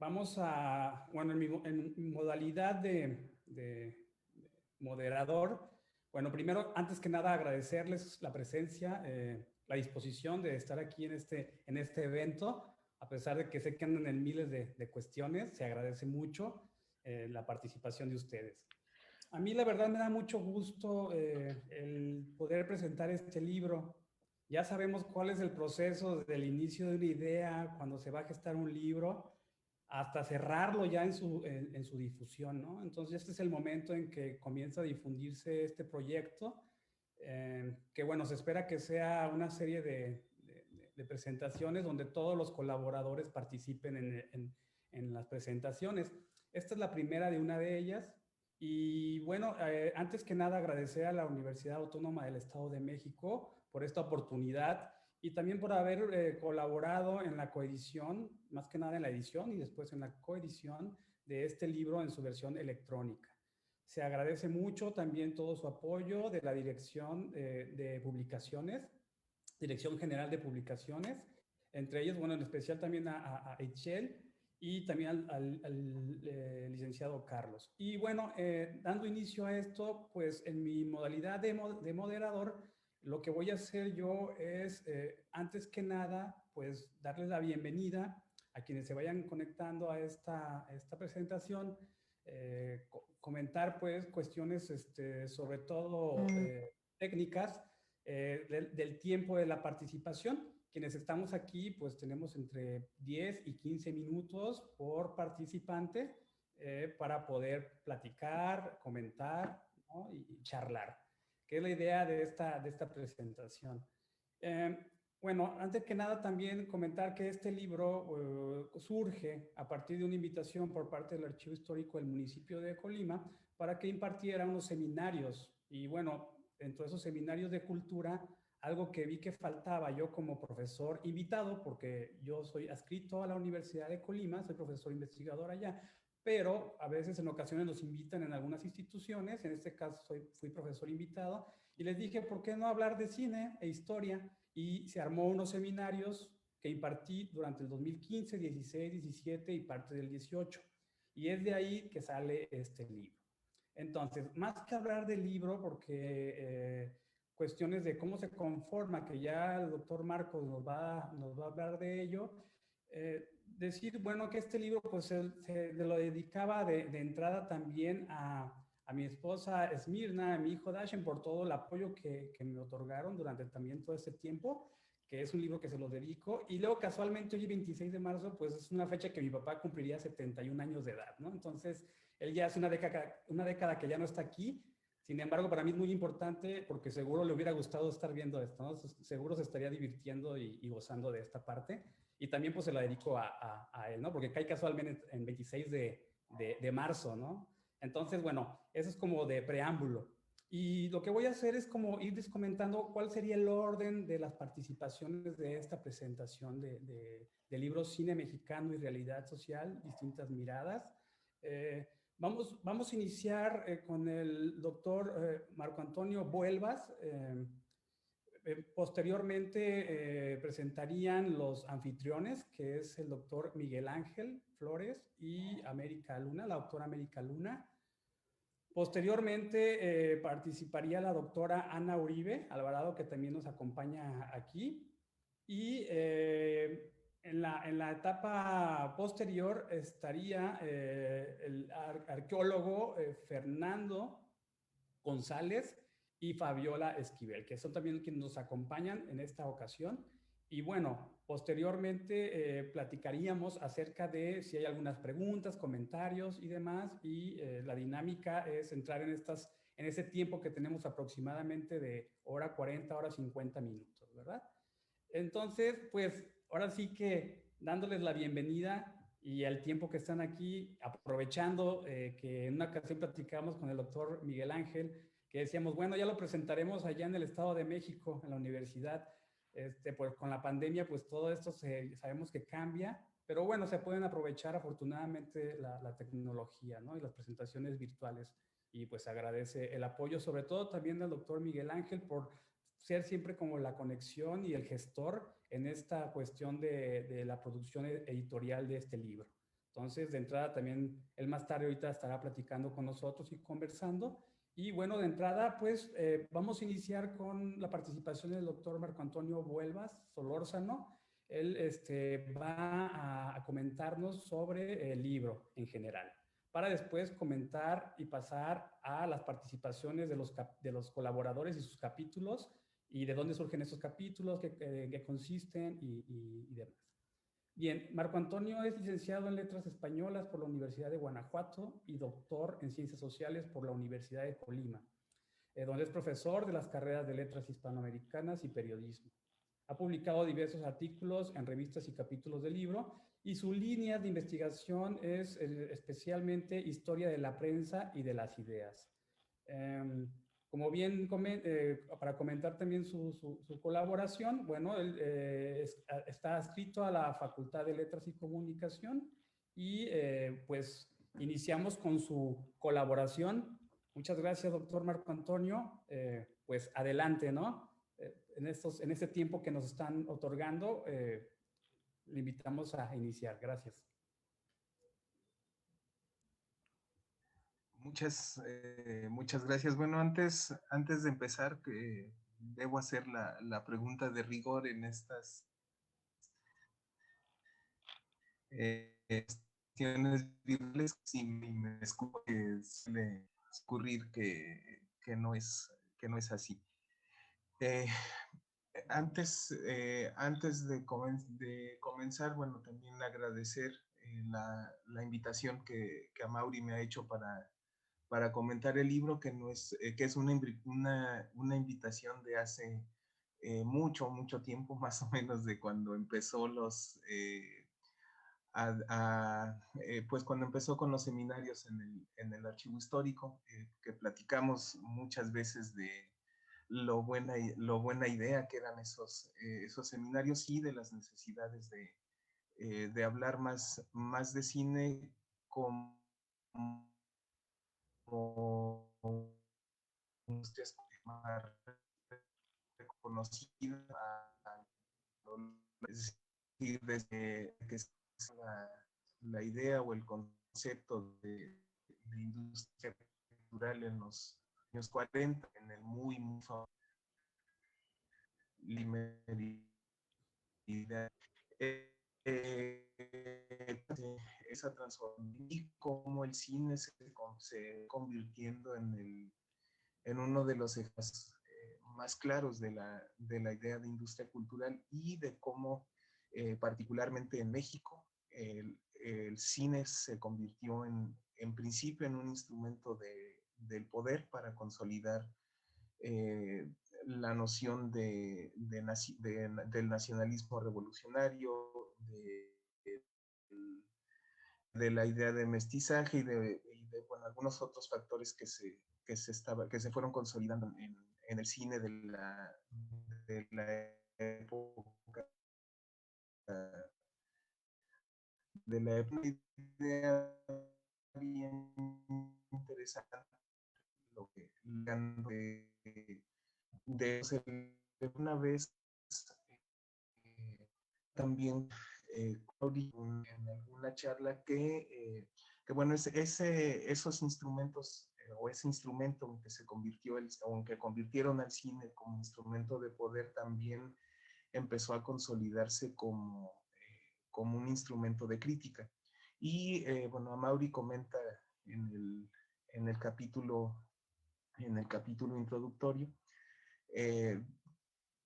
Vamos a, bueno, en mi modalidad de moderador, bueno, primero, antes que nada, agradecerles la presencia, la disposición de estar aquí en este evento, a pesar de que sé que andan en miles de cuestiones, se agradece mucho la participación de ustedes. A mí la verdad me da mucho gusto el poder presentar este libro. Ya sabemos cuál es el proceso desde el inicio de una idea, cuando se va a gestar un libro, hasta cerrarlo ya en su difusión, ¿no? Entonces este es el momento en que comienza a difundirse este proyecto, que bueno, se espera que sea una serie de presentaciones donde todos los colaboradores participen en las presentaciones. Esta es la primera de una de ellas. Y bueno, antes que nada agradecer a la Universidad Autónoma del Estado de México por esta oportunidad y también por haber colaborado en la coedición, más que nada en la edición y después en la coedición de este libro en su versión electrónica. Se agradece mucho también todo su apoyo de la Dirección de Publicaciones, Dirección General de Publicaciones, entre ellos, bueno, en especial también a Echel y también al licenciado Carlos. Y bueno, dando inicio a esto, pues en mi modalidad de moderador, lo que voy a hacer yo es, antes que nada, pues darles la bienvenida a quienes se vayan conectando a esta presentación, comentar pues cuestiones sobre todo técnicas del tiempo de la participación. Quienes estamos aquí, pues tenemos entre 10 y 15 minutos por participante para poder platicar, comentar, ¿no? y charlar, que es la idea de esta presentación. Bueno, antes que nada también comentar que este libro surge a partir de una invitación por parte del Archivo Histórico del municipio de Colima para que impartiera unos seminarios. Y bueno, dentro de esos seminarios de cultura, algo que vi que faltaba yo como profesor invitado, porque yo soy adscrito a la Universidad de Colima, soy profesor investigador allá, pero a veces en ocasiones nos invitan en algunas instituciones, en este caso fui profesor invitado, y les dije, ¿por qué no hablar de cine e historia? Y se armó unos seminarios que impartí durante el 2015, 16, 17 y parte del 18. Y es de ahí que sale este libro. Entonces, más que hablar del libro, porque cuestiones de cómo se conforma, que ya el doctor Marcos nos va a hablar de ello, decir, bueno, que este libro pues se lo dedicaba de entrada también a mi esposa Esmirna, a mi hijo Dashen, por todo el apoyo que me otorgaron durante también todo este tiempo, que es un libro que se lo dedico. Y luego casualmente hoy 26 de marzo, pues es una fecha que mi papá cumpliría 71 años de edad, ¿no? Entonces, él ya es una década que ya no está aquí. Sin embargo, para mí es muy importante porque seguro le hubiera gustado estar viendo esto, ¿no? Seguro se estaría divirtiendo y gozando de esta parte. Y también pues se la dedico a él, ¿no? Porque cae casualmente en 26 de marzo, ¿no? Entonces, bueno, eso es como de preámbulo. Y lo que voy a hacer es como irles comentando cuál sería el orden de las participaciones de esta presentación de libros Cine Mexicano y Realidad Social, Distintas Miradas. Vamos a iniciar con el doctor Marco Antonio Buelvas. Posteriormente presentarían los anfitriones, que es el doctor Miguel Ángel Flores y América Luna, la doctora América Luna. Posteriormente participaría la doctora Ana Uribe Alvarado, que también nos acompaña aquí. Y en la etapa posterior estaría el arqueólogo Fernando González y Fabiola Esquivel, que son también quienes nos acompañan en esta ocasión. Y bueno, posteriormente platicaríamos acerca de si hay algunas preguntas, comentarios y demás. Y la dinámica es entrar en ese tiempo que tenemos aproximadamente de hora 40, hora 50 minutos, ¿verdad? Entonces, pues ahora sí que dándoles la bienvenida y el tiempo que están aquí, aprovechando que en una ocasión platicamos con el doctor Miguel Ángel, que decíamos, bueno, ya lo presentaremos allá en el Estado de México, en la universidad. Pues con la pandemia, pues todo esto sabemos que cambia, pero bueno, se pueden aprovechar afortunadamente la tecnología, ¿no? Y las presentaciones virtuales. Y pues agradece el apoyo, sobre todo también del doctor Miguel Ángel, por ser siempre como la conexión y el gestor en esta cuestión de la producción editorial de este libro. Entonces, de entrada también, él más tarde ahorita estará platicando con nosotros y conversando. Y bueno, de entrada, pues vamos a iniciar con la participación del doctor Marco Antonio Vuelvas Solórzano. Él va a comentarnos sobre el libro en general, para después comentar y pasar a las participaciones de los colaboradores y sus capítulos, y de dónde surgen esos capítulos, qué consisten y demás. Bien, Marco Antonio es licenciado en Letras Españolas por la Universidad de Guanajuato y doctor en Ciencias Sociales por la Universidad de Colima, donde es profesor de las carreras de Letras Hispanoamericanas y Periodismo. Ha publicado diversos artículos en revistas y capítulos del libro, y su línea de investigación es especialmente historia de la prensa y de las ideas. Como bien, para comentar también su colaboración, bueno, él está adscrito a la Facultad de Letras y Comunicación, y pues iniciamos con su colaboración. Muchas gracias, doctor Marco Antonio. Pues adelante, ¿no? En este tiempo que nos están otorgando, le invitamos a iniciar. Gracias. Muchas gracias. Bueno, antes de empezar, debo hacer la pregunta de rigor en estas cuestiones virtuales. Si me suele ocurrir que no es así. Eh, antes de comenzar, bueno, también agradecer la invitación que Amaury me ha hecho para comentar el libro, que es una invitación de hace mucho tiempo, más o menos de cuando empezó pues cuando empezó con los seminarios en el archivo histórico, que platicamos muchas veces de lo buena idea que eran esos seminarios, y de las necesidades de hablar más de cine como industrias más reconocidas, es decir, desde que la idea o el concepto de industria cultural en los años 40, en el muy famoso esa transformación y cómo el cine se convirtiendo en uno de los ejes más claros de la idea de industria cultural, y de cómo particularmente en México el cine se convirtió en principio en un instrumento del poder para consolidar eh, la noción del nacionalismo revolucionario, de la idea de mestizaje bueno, algunos otros factores que se fueron consolidando en el cine de la época de la idea bien interesante lo que de una vez también en alguna charla que bueno, esos instrumentos o ese instrumento en que se convirtió o en que convirtieron al cine como instrumento de poder, también empezó a consolidarse como un instrumento de crítica. Y bueno, Amaury comenta en el, en el capítulo en el capítulo introductorio eh,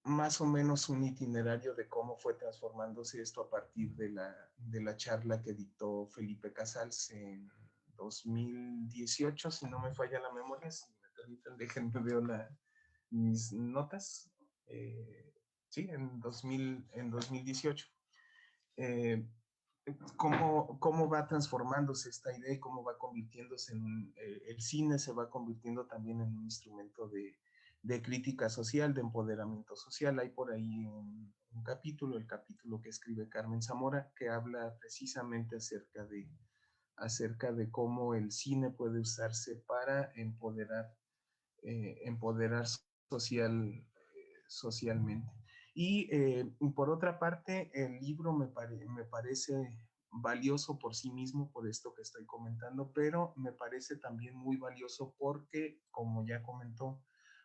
más o menos un itinerario de cómo fue transformándose esto a partir de la charla que dictó Felipe Casals en 2018, si no me falla la memoria. Si me permiten, déjenme ver mis notas. Sí, en 2018. Eh, cómo va transformándose esta idea y cómo va convirtiéndose el cine se va convirtiendo también en un instrumento de crítica social, de empoderamiento social. Hay por ahí un capítulo, el capítulo que escribe Carmen Zamora, que habla precisamente acerca de cómo el cine puede usarse para empoderar socialmente. Y por otra parte, el libro me parece valioso por sí mismo, por esto que estoy comentando, pero me parece también muy valioso porque, como ya comentó,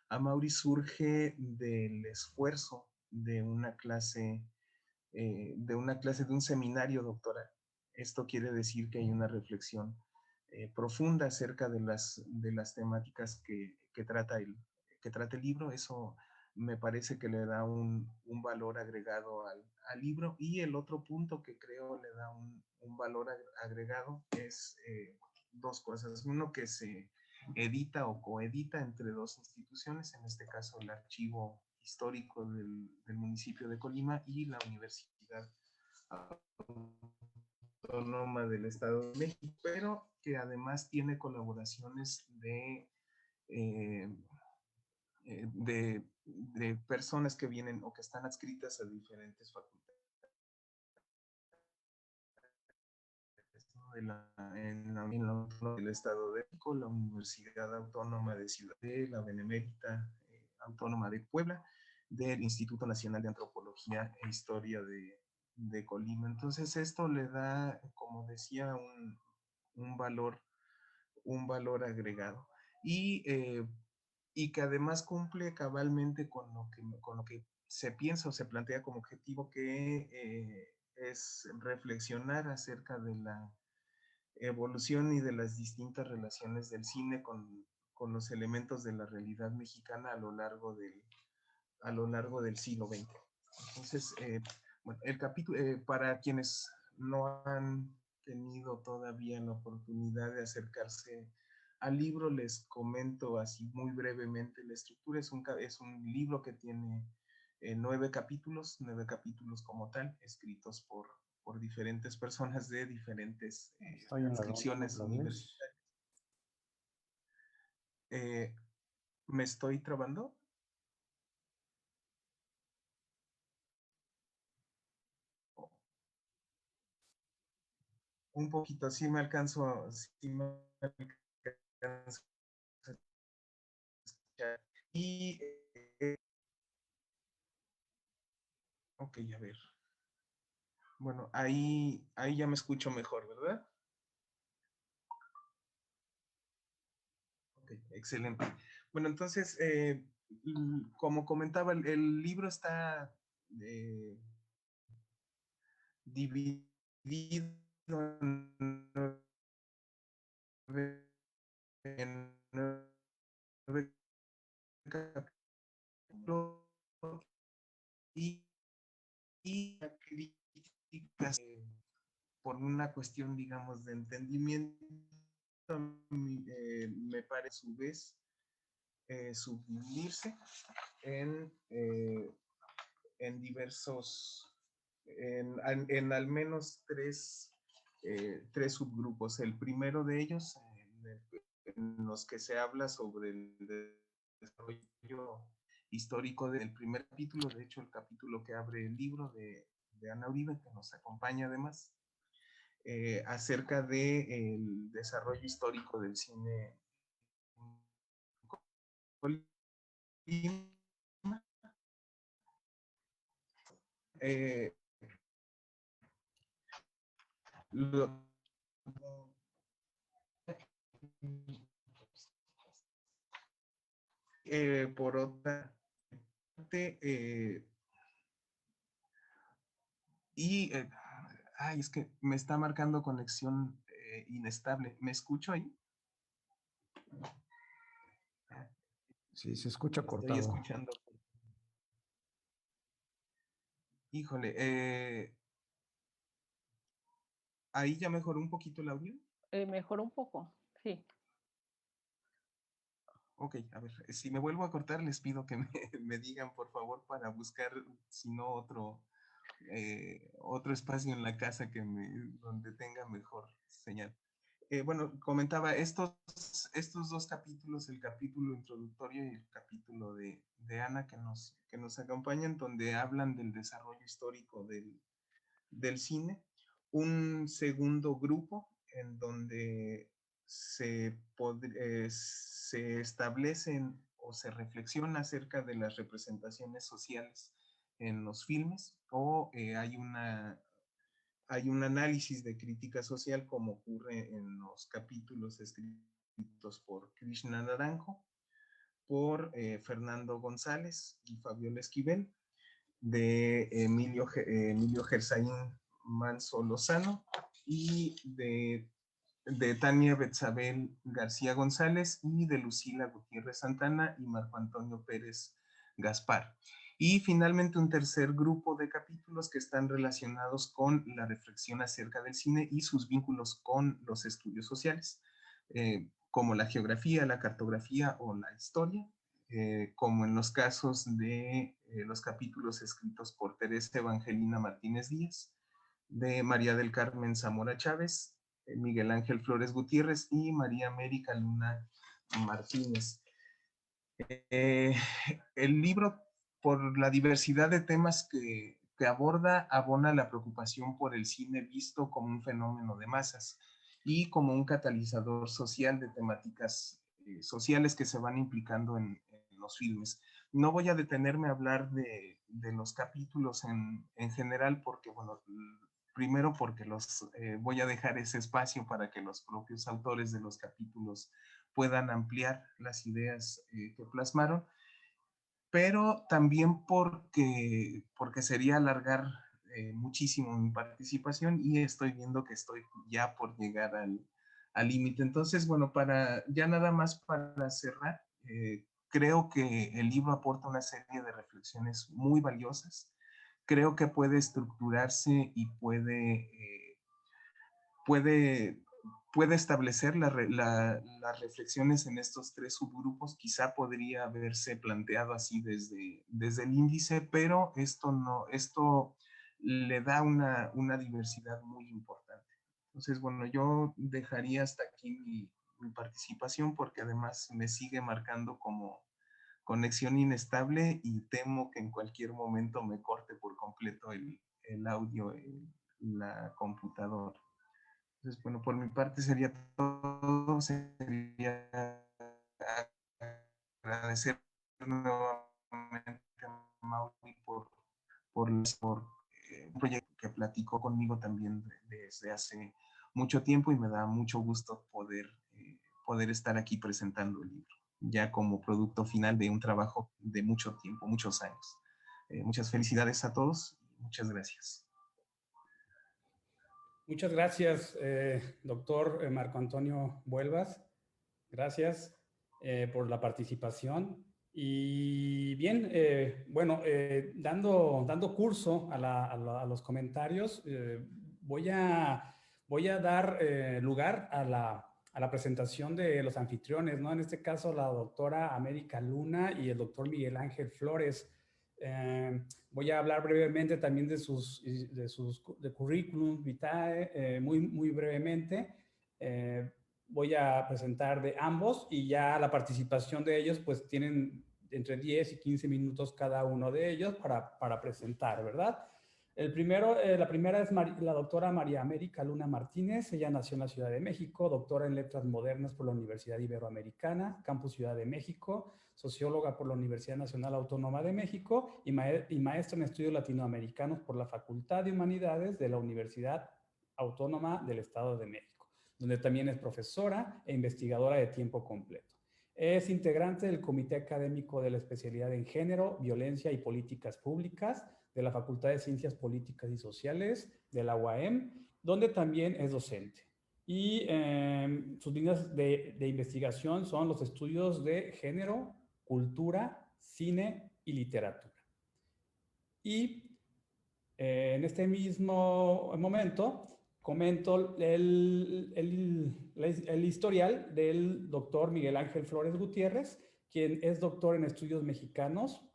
Amaury surge del esfuerzo de un seminario doctoral. Esto quiere decir que hay una reflexión profunda acerca de las temáticas que trata el libro. Eso me parece que le da un valor agregado al libro. Y el otro punto que creo le da un valor agregado es dos cosas. Uno, que se edita o coedita entre dos instituciones, en este caso el Archivo Histórico del municipio de Colima y la Universidad Autónoma del Estado de México, pero que además tiene colaboraciones eh, de personas que vienen o que están adscritas a diferentes facultades, ¿no? Del Estado de México, la Universidad Autónoma de Ciudad de la Benemérita Autónoma de Puebla, del Instituto Nacional de Antropología e Historia de Colima. Entonces esto le da, como decía, un valor, un valor agregado. Y que además cumple cabalmente con lo que se piensa o se plantea como objetivo, que es reflexionar acerca de la evolución y de las distintas relaciones del cine con los elementos de la realidad mexicana a lo largo del siglo XX. Entonces, bueno, el capítulo, para quienes no han tenido todavía la oportunidad de acercarse al libro, les comento así muy brevemente la estructura. Es un libro que tiene 9 capítulos como tal, escritos por diferentes personas de diferentes Estoy en la reunión adscripciones otra vez. universitarias. ¿Me estoy trabando? Un poquito, sí me alcanzo, sí me alcanzo a escuchar. Y, ok, a ver. Bueno, ahí ya me escucho mejor, ¿verdad? Ok, excelente. Bueno, entonces, como comentaba, el libro está eh, dividido en nueve capítulos y, y críticas por una cuestión, digamos, de entendimiento, me parece a su vez subdividirse en, en diversos, en al menos tres subgrupos. El primero de ellos, en los que se habla sobre el desarrollo histórico del primer capítulo, de hecho el capítulo que abre el libro de Ana Uribe, que nos acompaña además, acerca del desarrollo histórico del cine eh, lo, por otra parte, y ay, es que me está marcando conexión inestable. ¿Me escucho ahí? Sí, se escucha Estoy cortado. escuchando. Híjole, ahí ya mejoró un poquito el audio. Mejoró un poco, sí. Ok, a ver, si me vuelvo a cortar, les pido que me digan, por favor, para buscar, si no, otro espacio en la casa donde tenga mejor señal. Bueno, comentaba estos dos capítulos, el capítulo introductorio y el capítulo de Ana que nos acompañan, donde hablan del desarrollo histórico del cine. Un segundo grupo en donde se establecen o se reflexiona acerca de las representaciones sociales en los filmes, o hay hay un análisis de crítica social como ocurre en los capítulos escritos por Krishna Naranjo, por Fernando González y Fabiola Esquivel, de Emilio Gersaín Manso Lozano y de Tania Betzabel García González y de Lucila Gutiérrez Santana y Marco Antonio Pérez Gaspar. Y finalmente un tercer grupo de capítulos que están relacionados con la reflexión acerca del cine y sus vínculos con los estudios sociales, como la geografía, la cartografía o la historia, como en los casos de los capítulos escritos por Teresa Evangelina Martínez Díaz, de María del Carmen Zamora Chávez, Miguel Ángel Flores Gutiérrez y María América Luna Martínez. El libro, por la diversidad de temas que aborda, abona la preocupación por el cine visto como un fenómeno de masas y como un catalizador social de temáticas sociales que se van implicando en los filmes. No voy a detenerme a hablar de los capítulos en general porque, bueno, primero porque voy a dejar ese espacio para que los propios autores de los capítulos puedan ampliar las ideas que plasmaron, pero también porque sería alargar muchísimo mi participación y estoy viendo que estoy ya por llegar al límite. Entonces, bueno, ya nada más para cerrar, creo que el libro aporta una serie de reflexiones muy valiosas. Creo que puede estructurarse y puede establecer las reflexiones en estos tres subgrupos. Quizá podría haberse planteado así desde el índice, pero esto le da una diversidad muy importante. Entonces, bueno, yo dejaría hasta aquí mi participación porque además me sigue marcando como conexión inestable y temo que en cualquier momento me corte por completo el audio en la computadora. Entonces, bueno, por mi parte sería todo. Sería agradecer nuevamente a Mauri por un proyecto que platicó conmigo también desde hace mucho tiempo y me da mucho gusto poder estar aquí presentando el libro, ya como producto final de un trabajo de mucho tiempo, muchos años. Muchas felicidades a todos y muchas gracias. Muchas gracias, doctor Marco Antonio Vuelvas. Gracias por la participación. Y bien, bueno, dando curso a los comentarios, voy a dar lugar a la presentación de los anfitriones, ¿no? En este caso, la doctora América Luna y el doctor Miguel Ángel Flores. Voy a hablar brevemente también de currículum vitae, muy brevemente. Voy a presentar de ambos y ya la participación de ellos pues tienen entre 10 y 15 minutos cada uno de ellos para presentar, ¿verdad? La primera es la doctora María América Luna Martínez. Ella nació en la Ciudad de México, doctora en Letras Modernas por la Universidad Iberoamericana, Campus Ciudad de México, socióloga por la Universidad Nacional Autónoma de México y maestra en estudios latinoamericanos por la Facultad de Humanidades de la Universidad Autónoma del Estado de México, donde también es profesora e investigadora de tiempo completo. Es integrante del Comité Académico de la Especialidad en Género, Violencia y Políticas Públicas de la Facultad de Ciencias Políticas y Sociales de la UAM, donde también es docente. Y sus líneas de investigación son los estudios de género, cultura, cine y literatura. Y en este mismo momento comento el historial del doctor Miguel Ángel Flores Gutiérrez, quien es doctor en estudios mexicanos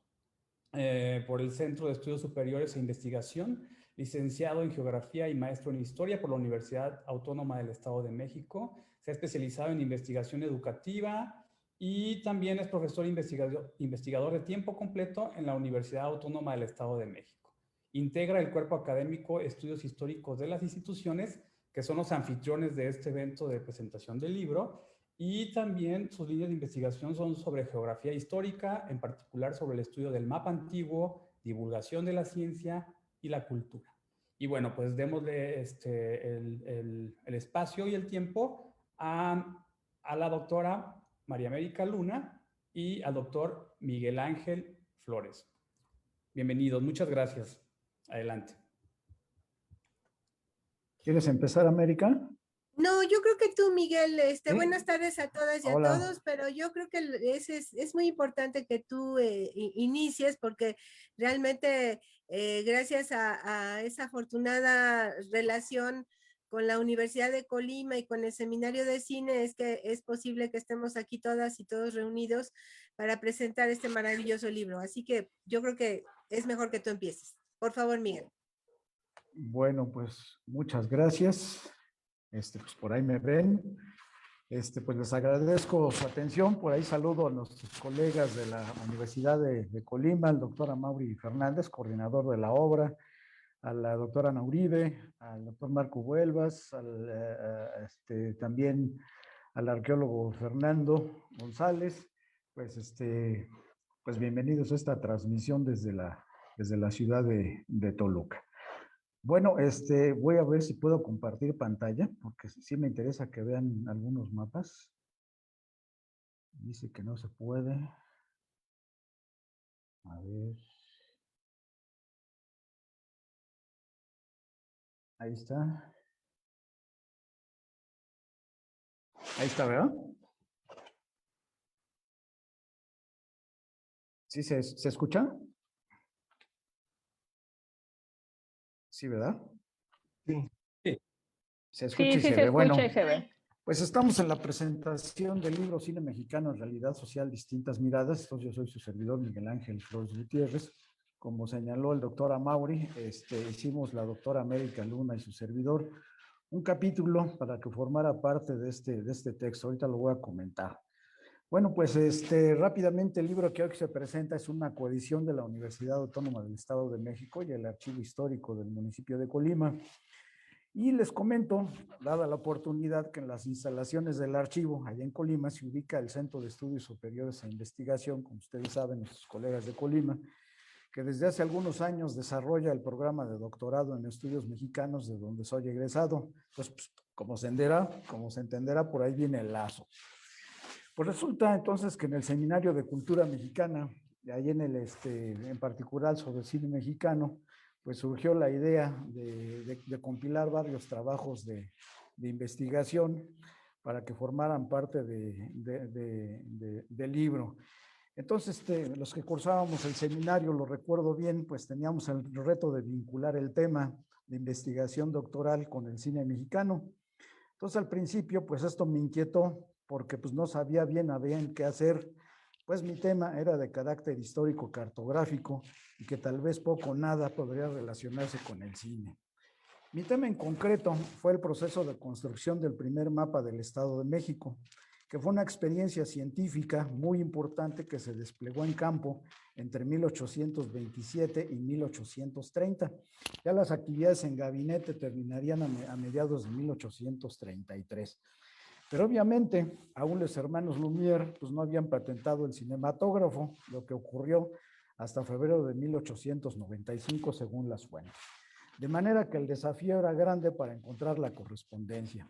por el Centro de Estudios Superiores e Investigación, licenciado en Geografía y maestro en Historia por la Universidad Autónoma del Estado de México. Se ha especializado en investigación educativa y también es profesor investigador de tiempo completo en la Universidad Autónoma del Estado de México. Integra el cuerpo académico Estudios Históricos de las Instituciones, que son los anfitriones de este evento de presentación del libro, y también sus líneas de investigación son sobre geografía histórica, en particular sobre el estudio del mapa antiguo, divulgación de la ciencia y la cultura. Y bueno, pues démosle el espacio y el tiempo a la doctora María América Luna y al doctor Miguel Ángel Flores. Bienvenidos, muchas gracias. Adelante. ¿Quieres empezar, América? No, yo creo que tú, Miguel, ¿Sí? buenas tardes a todas y a Hola. todos, pero yo creo que es muy importante que tú inicies porque realmente gracias a esa afortunada relación con la Universidad de Colima y con el Seminario de Cine es que es posible que estemos aquí todas y todos reunidos para presentar este maravilloso libro. Así que yo creo que es mejor que tú empieces. Por favor, Miguel. Bueno, pues muchas gracias. Pues por ahí me ven. Pues les agradezco su atención. Por ahí saludo a nuestros colegas de la Universidad de Colima, al doctor Amaury Fernández, coordinador de la obra, a la doctora Ana Uribe, al doctor Marco Huelvas, también al arqueólogo Fernando González. Pues bienvenidos a esta transmisión desde la ciudad de Toluca. Bueno, voy a ver si puedo compartir pantalla, porque sí me interesa que vean algunos mapas. Dice que no se puede. A ver. Ahí está. Ahí está, ¿verdad? ¿Sí se escucha? Sí, ¿verdad? Sí. Se escucha y Sí, se se ve. Bueno, escucha y se ve. pues estamos en la presentación del libro Cine Mexicano en Realidad Social, Distintas Miradas. Entonces yo soy su servidor, Miguel Ángel Flores Gutiérrez. Como señaló el doctor Amaury, hicimos la doctora América Luna y su servidor un capítulo para que formara parte de este texto. Ahorita lo voy a comentar. Bueno, pues rápidamente el libro que hoy se presenta es una coedición de la Universidad Autónoma del Estado de México y el Archivo Histórico del municipio de Colima. Y les comento, dada la oportunidad, que en las instalaciones del archivo, allá en Colima, se ubica el Centro de Estudios Superiores e Investigación, como ustedes saben, nuestros colegas de Colima, que desde hace algunos años desarrolla el programa de doctorado en estudios mexicanos, de donde soy egresado. Pues como se entenderá, por ahí viene el lazo. Pues resulta entonces que en el Seminario de Cultura Mexicana, ahí en particular sobre el cine mexicano, pues surgió la idea de compilar varios trabajos de investigación para que formaran parte del libro. Entonces, los que cursábamos el seminario, lo recuerdo bien, pues teníamos el reto de vincular el tema de investigación doctoral con el cine mexicano. Entonces, al principio, pues esto me inquietó porque pues no sabía bien qué hacer. Pues mi tema era de carácter histórico cartográfico y que tal vez poco o nada podría relacionarse con el cine. Mi tema en concreto fue el proceso de construcción del primer mapa del Estado de México, que fue una experiencia científica muy importante que se desplegó en campo entre 1827 y 1830. Ya las actividades en gabinete terminarían a mediados de 1833. Pero obviamente, aún los hermanos Lumière pues no habían patentado el cinematógrafo, lo que ocurrió hasta febrero de 1895 según las fuentes. De manera que el desafío era grande para encontrar la correspondencia.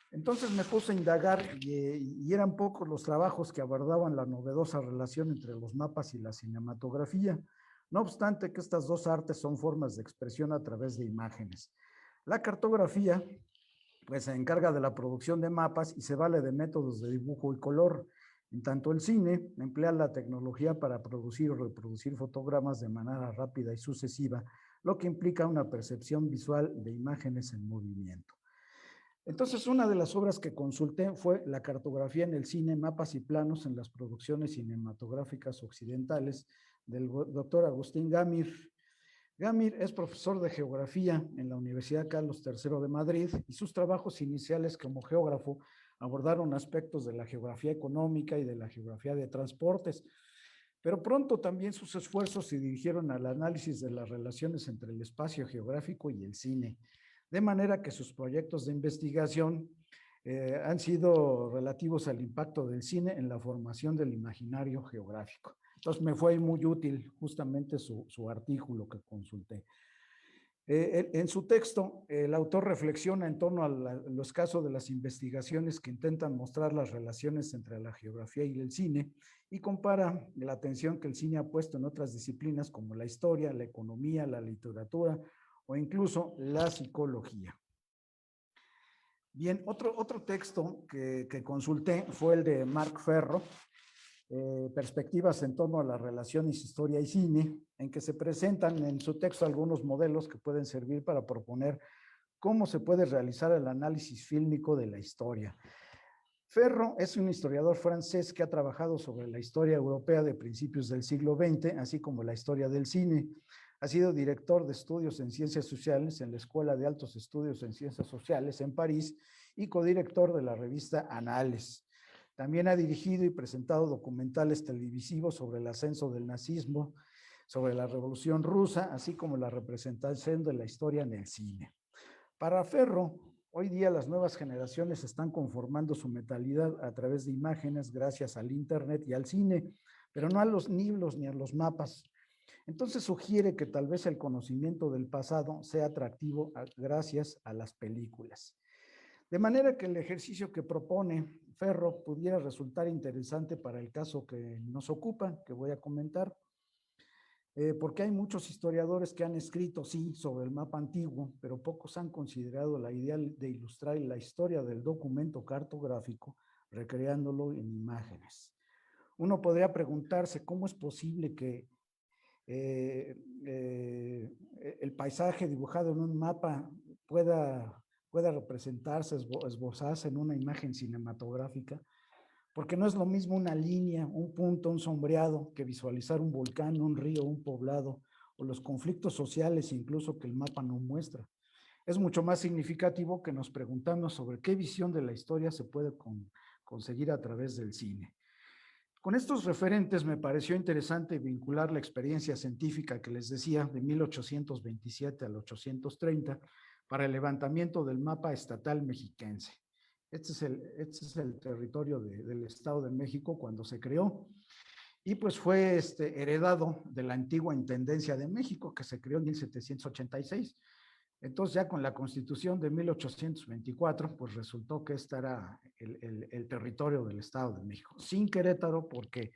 Entonces me puse a indagar y eran pocos los trabajos que abordaban la novedosa relación entre los mapas y la cinematografía. No obstante que estas dos artes son formas de expresión a través de imágenes. La cartografía pues se encarga de la producción de mapas y se vale de métodos de dibujo y color. En tanto el cine emplea la tecnología para producir o reproducir fotogramas de manera rápida y sucesiva, lo que implica una percepción visual de imágenes en movimiento. Entonces, una de las obras que consulté fue La cartografía en el cine, mapas y planos en las producciones cinematográficas occidentales, del doctor Agustín Gamir. Gamir es profesor de geografía en la Universidad Carlos III de Madrid y sus trabajos iniciales como geógrafo abordaron aspectos de la geografía económica y de la geografía de transportes, pero pronto también sus esfuerzos se dirigieron al análisis de las relaciones entre el espacio geográfico y el cine, de manera que sus proyectos de investigación han sido relativos al impacto del cine en la formación del imaginario geográfico. Entonces me fue muy útil justamente su artículo que consulté. En su texto, el autor reflexiona en torno a los casos de las investigaciones que intentan mostrar las relaciones entre la geografía y el cine y compara la atención que el cine ha puesto en otras disciplinas como la historia, la economía, la literatura o incluso la psicología. Bien, otro texto que consulté fue el de Marc Ferro, Perspectivas en torno a las relaciones historia y cine, en que se presentan en su texto algunos modelos que pueden servir para proponer cómo se puede realizar el análisis fílmico de la historia. Ferro es un historiador francés que ha trabajado sobre la historia europea de principios del siglo XX, así como la historia del cine. Ha sido director de estudios en ciencias sociales en la Escuela de Altos Estudios en Ciencias Sociales en París y codirector de la revista Anales. También ha dirigido y presentado documentales televisivos sobre el ascenso del nazismo, sobre la Revolución Rusa, así como la representación de la historia en el cine. Para Ferro, hoy día las nuevas generaciones están conformando su mentalidad a través de imágenes gracias al Internet y al cine, pero no a los libros ni a los mapas. Entonces sugiere que tal vez el conocimiento del pasado sea atractivo gracias a las películas. De manera que el ejercicio que propone Ferro pudiera resultar interesante para el caso que nos ocupa, que voy a comentar, porque hay muchos historiadores que han escrito, sí, sobre el mapa antiguo, pero pocos han considerado la idea de ilustrar la historia del documento cartográfico, recreándolo en imágenes. Uno podría preguntarse cómo es posible que el paisaje dibujado en un mapa pueda representarse, esbozarse en una imagen cinematográfica, porque no es lo mismo una línea, un punto, un sombreado, que visualizar un volcán, un río, un poblado, o los conflictos sociales incluso que el mapa no muestra. Es mucho más significativo que nos preguntamos sobre qué visión de la historia se puede conseguir a través del cine. Con estos referentes me pareció interesante vincular la experiencia científica que les decía de 1827 al 830 para el levantamiento del mapa estatal mexiquense. Este es el territorio del Estado de México cuando se creó y pues fue heredado de la antigua Intendencia de México que se creó en 1786. Entonces ya con la Constitución de 1824, pues resultó que este era el territorio del Estado de México, sin Querétaro, porque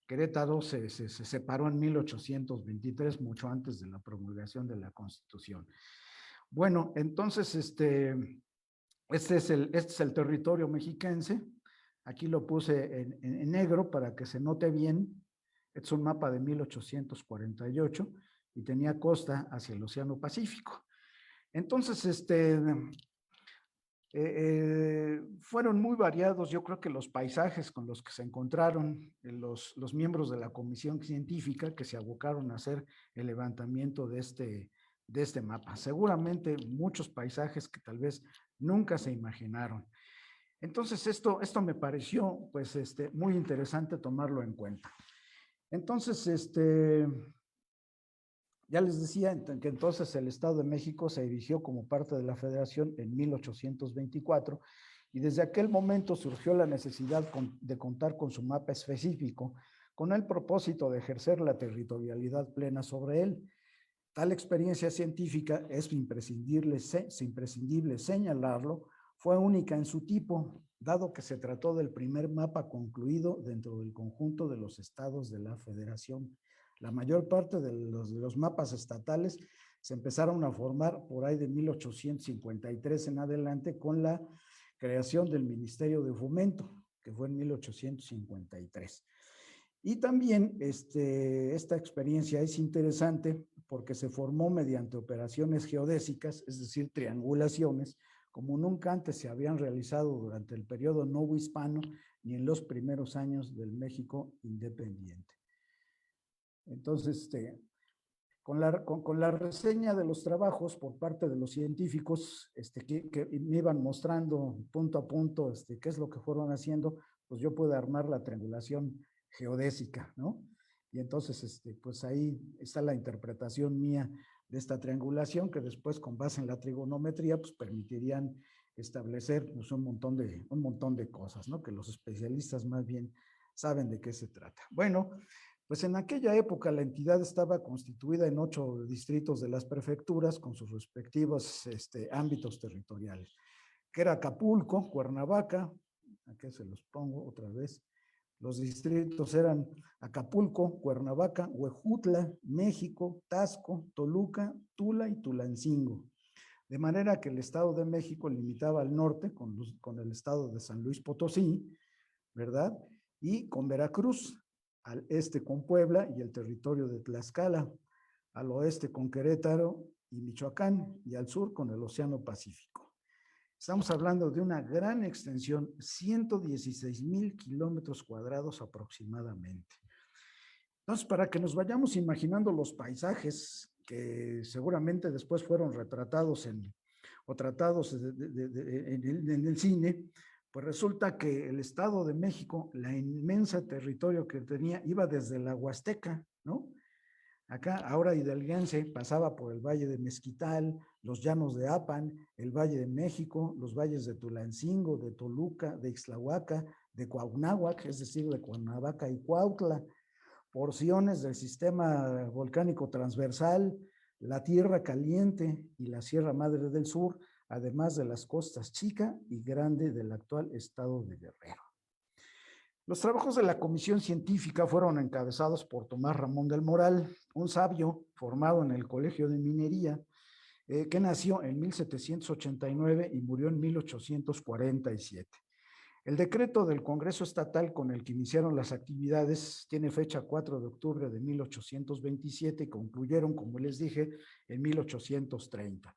Querétaro se separó en 1823, mucho antes de la promulgación de la Constitución. Bueno, entonces este es el territorio mexiquense. Aquí lo puse en negro para que se note bien. Es un mapa de 1848 y tenía costa hacia el Océano Pacífico. Entonces, fueron muy variados, yo creo que los paisajes con los que se encontraron los miembros de la comisión científica que se abocaron a hacer el levantamiento de este mapa. Seguramente muchos paisajes que tal vez nunca se imaginaron. Entonces, esto me pareció pues muy interesante tomarlo en cuenta. Entonces, ya les decía que entonces el Estado de México se erigió como parte de la Federación en 1824 y desde aquel momento surgió la necesidad de contar con su mapa específico con el propósito de ejercer la territorialidad plena sobre él. Tal experiencia científica es imprescindible señalarlo, fue única en su tipo, dado que se trató del primer mapa concluido dentro del conjunto de los estados de la Federación. La mayor parte de los mapas estatales se empezaron a formar por ahí de 1853 en adelante con la creación del Ministerio de Fomento, que fue en 1853. Y también esta experiencia es interesante porque se formó mediante operaciones geodésicas, es decir, triangulaciones, como nunca antes se habían realizado durante el periodo novohispano ni en los primeros años del México independiente. Entonces, con la reseña de los trabajos por parte de los científicos que me iban mostrando punto a punto qué es lo que fueron haciendo, pues yo pude armar la triangulación geodésica, ¿no? Y entonces, pues ahí está la interpretación mía de esta triangulación que después con base en la trigonometría, pues permitirían establecer pues, un montón de cosas, ¿no? Que los especialistas más bien saben de qué se trata. Bueno, Pues en aquella época la entidad estaba constituida en 8 distritos de las prefecturas con sus respectivos ámbitos territoriales, que era Acapulco, Cuernavaca, aquí se los pongo otra vez. Los distritos eran Acapulco, Cuernavaca, Huejutla, México, Tasco, Toluca, Tula y Tulancingo. De manera que el Estado de México limitaba al norte con el Estado de San Luis Potosí, ¿verdad? Y con Veracruz, al este con Puebla y el territorio de Tlaxcala, al oeste con Querétaro y Michoacán, y al sur con el Océano Pacífico. Estamos hablando de una gran extensión, 116,000 kilómetros cuadrados aproximadamente. Entonces, para que nos vayamos imaginando los paisajes que seguramente después fueron retratados o tratados en el cine, pues resulta que el Estado de México, la inmensa territorio que tenía, iba desde la Huasteca, ¿no? Acá, ahora hidalguense, pasaba por el Valle de Mezquital, los llanos de Apan, el Valle de México, los valles de Tulancingo, de Toluca, de Ixtlahuaca, de Cuauhnáhuac, es decir, de Cuernavaca y Cuautla, porciones del sistema volcánico transversal, la Tierra Caliente y la Sierra Madre del Sur, además de las costas Chica y Grande del actual estado de Guerrero. Los trabajos de la comisión científica fueron encabezados por Tomás Ramón del Moral, un sabio formado en el Colegio de Minería, que nació en 1789 y murió en 1847. El decreto del Congreso Estatal con el que iniciaron las actividades tiene fecha 4 de octubre de 1827 y concluyeron, como les dije, en 1830.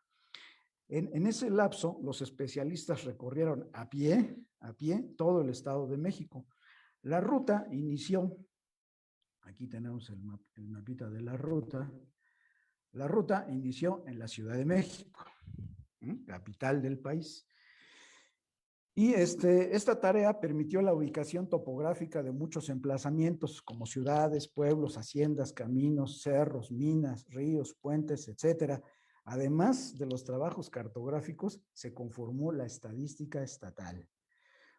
En ese lapso, los especialistas recorrieron a pie todo el Estado de México. La ruta inició, aquí tenemos el mapita de la ruta inició en la Ciudad de México, capital del país. Y esta tarea permitió la ubicación topográfica de muchos emplazamientos como ciudades, pueblos, haciendas, caminos, cerros, minas, ríos, puentes, etcétera. Además de los trabajos cartográficos, se conformó la estadística estatal.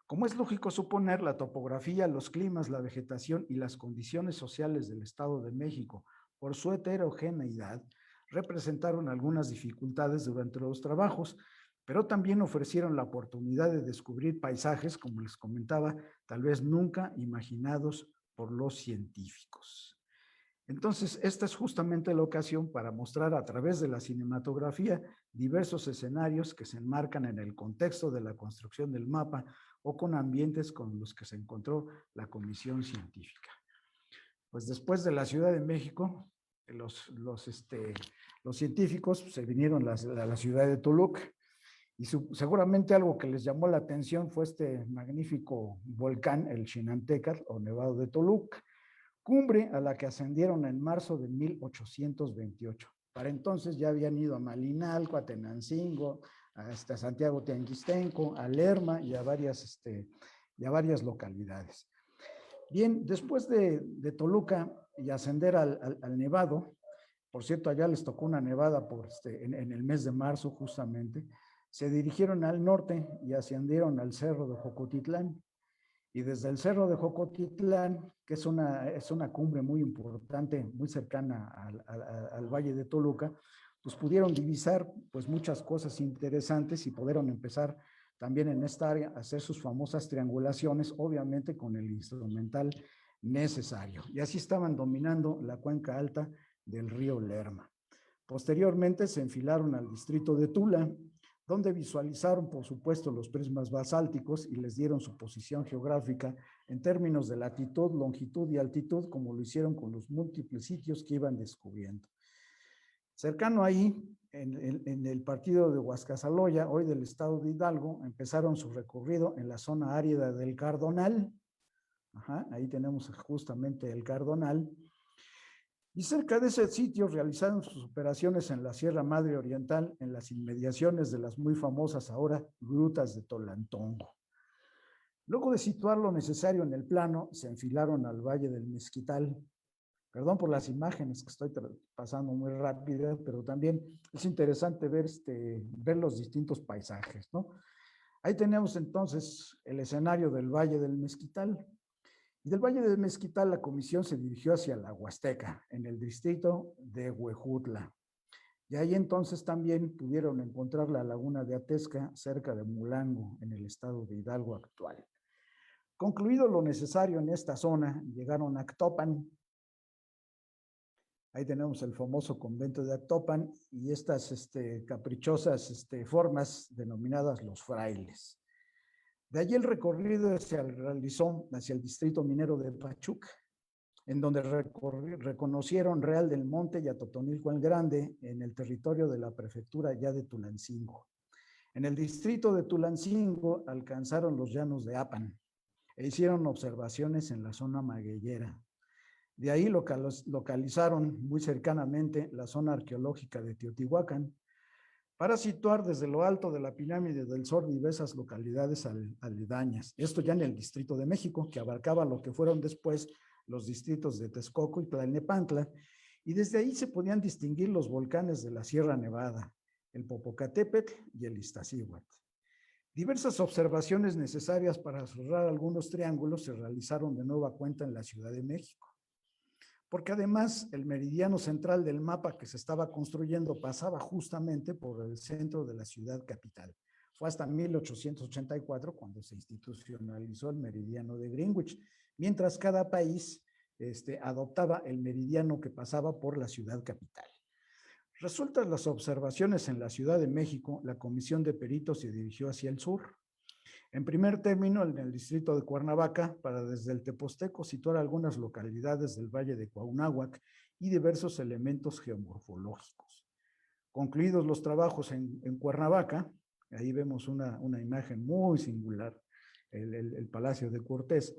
Como es lógico suponer, la topografía, los climas, la vegetación y las condiciones sociales del Estado de México, por su heterogeneidad, representaron algunas dificultades durante los trabajos, pero también ofrecieron la oportunidad de descubrir paisajes, como les comentaba, tal vez nunca imaginados por los científicos. Entonces, esta es justamente la ocasión para mostrar a través de la cinematografía diversos escenarios que se enmarcan en el contexto de la construcción del mapa o con ambientes con los que se encontró la comisión científica. Pues después de la Ciudad de México, los científicos se vinieron a la ciudad de Toluca y seguramente algo que les llamó la atención fue este magnífico volcán, el Xinantécatl o Nevado de Toluca, cumbre a la que ascendieron en marzo de 1828. Para entonces ya habían ido a Malinalco, a Tenancingo, hasta Santiago Tianguistenco, a Lerma y a varias localidades. Bien, después de Toluca y ascender al Nevado, por cierto, allá les tocó una nevada en el mes de marzo justamente, se dirigieron al norte y ascendieron al Cerro de Jocotitlán. Y desde el Cerro de Jocotitlán, que es una cumbre muy importante, muy cercana al Valle de Toluca, pues pudieron divisar pues muchas cosas interesantes y pudieron empezar también en esta área a hacer sus famosas triangulaciones, obviamente con el instrumental necesario. Y así estaban dominando la cuenca alta del río Lerma. Posteriormente se enfilaron al distrito de Tula, donde visualizaron, por supuesto, los prismas basálticos y les dieron su posición geográfica en términos de latitud, longitud y altitud, como lo hicieron con los múltiples sitios que iban descubriendo. Cercano ahí, en el partido de Huascazaloya, hoy del estado de Hidalgo, empezaron su recorrido en la zona árida del Cardonal. Ahí tenemos justamente el Cardonal. Y cerca de ese sitio realizaron sus operaciones en la Sierra Madre Oriental, en las inmediaciones de las muy famosas ahora grutas de Tolantongo. Luego de situar lo necesario en el plano, se enfilaron al Valle del Mezquital. Perdón por las imágenes que estoy pasando muy rápidas, pero también es interesante ver los distintos paisajes, ¿no? Ahí tenemos entonces el escenario del Valle del Mezquital. Y del Valle de Mezquital, la comisión se dirigió hacia la Huasteca, en el distrito de Huejutla. Y ahí entonces también pudieron encontrar la laguna de Atezca, cerca de Mulango, en el estado de Hidalgo actual. Concluido lo necesario en esta zona, llegaron a Actopan. Ahí tenemos el famoso convento de Actopan y estas caprichosas formas denominadas los frailes. De allí el recorrido se realizó hacia el distrito minero de Pachuca, en donde reconocieron Real del Monte y a Totonilco el Grande en el territorio de la prefectura ya de Tulancingo. En el distrito de Tulancingo alcanzaron los llanos de Apan e hicieron observaciones en la zona magueyera. De ahí localizaron muy cercanamente la zona arqueológica de Teotihuacán para situar desde lo alto de la pirámide del Sol diversas localidades aledañas. Esto ya en el Distrito de México, que abarcaba lo que fueron después los distritos de Texcoco y Tlalnepantla, y desde ahí se podían distinguir los volcanes de la Sierra Nevada, el Popocatépetl y el Iztaccíhuatl. Diversas observaciones necesarias para cerrar algunos triángulos se realizaron de nueva cuenta en la Ciudad de México, porque además el meridiano central del mapa que se estaba construyendo pasaba justamente por el centro de la ciudad capital. Fue hasta 1884 cuando se institucionalizó el meridiano de Greenwich, mientras cada país adoptaba el meridiano que pasaba por la ciudad capital. Resueltas las observaciones en la Ciudad de México, la comisión de peritos se dirigió hacia el sur. En primer término, en el distrito de Cuernavaca, para desde el Teposteco situar algunas localidades del Valle de Cuauhnáhuac y diversos elementos geomorfológicos. Concluidos los trabajos en Cuernavaca, ahí vemos una imagen muy singular, el Palacio de Cortés.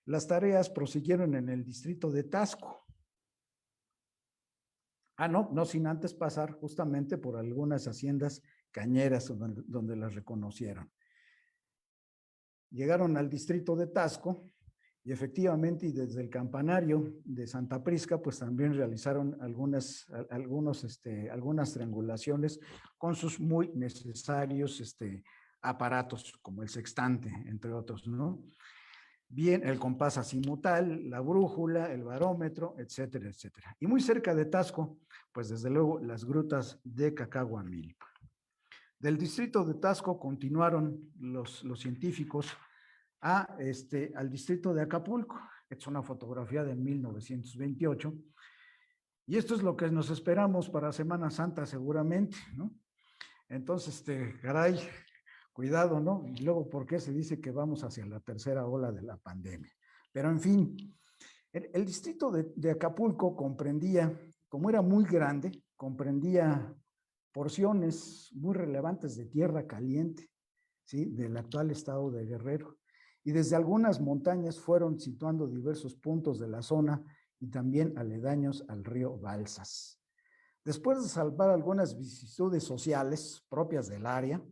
Las tareas prosiguieron en el distrito de Taxco. No sin antes pasar justamente por algunas haciendas cañeras donde las reconocieron. Llegaron al distrito de Taxco y efectivamente y desde el campanario de Santa Prisca pues también realizaron algunas triangulaciones con sus muy necesarios aparatos como el sextante, entre otros, ¿no? Bien, el compás azimutal, la brújula, el barómetro, etcétera, etcétera. Y muy cerca de Taxco, pues desde luego las grutas de Cacahuamilpa. Del distrito de Taxco continuaron los científicos al distrito de Acapulco. Es una fotografía de 1928. Y esto es lo que nos esperamos para Semana Santa seguramente, ¿no? Entonces, caray, cuidado, ¿no? Y luego, ¿por qué se dice que vamos hacia la tercera ola de la pandemia? Pero en fin, el distrito de Acapulco comprendía, como era muy grande, comprendía porciones muy relevantes de tierra caliente, ¿sí? Del actual estado de Guerrero. Y desde algunas montañas fueron situando diversos puntos de la zona y también aledaños al río Balsas. Después de salvar algunas vicisitudes sociales propias del área,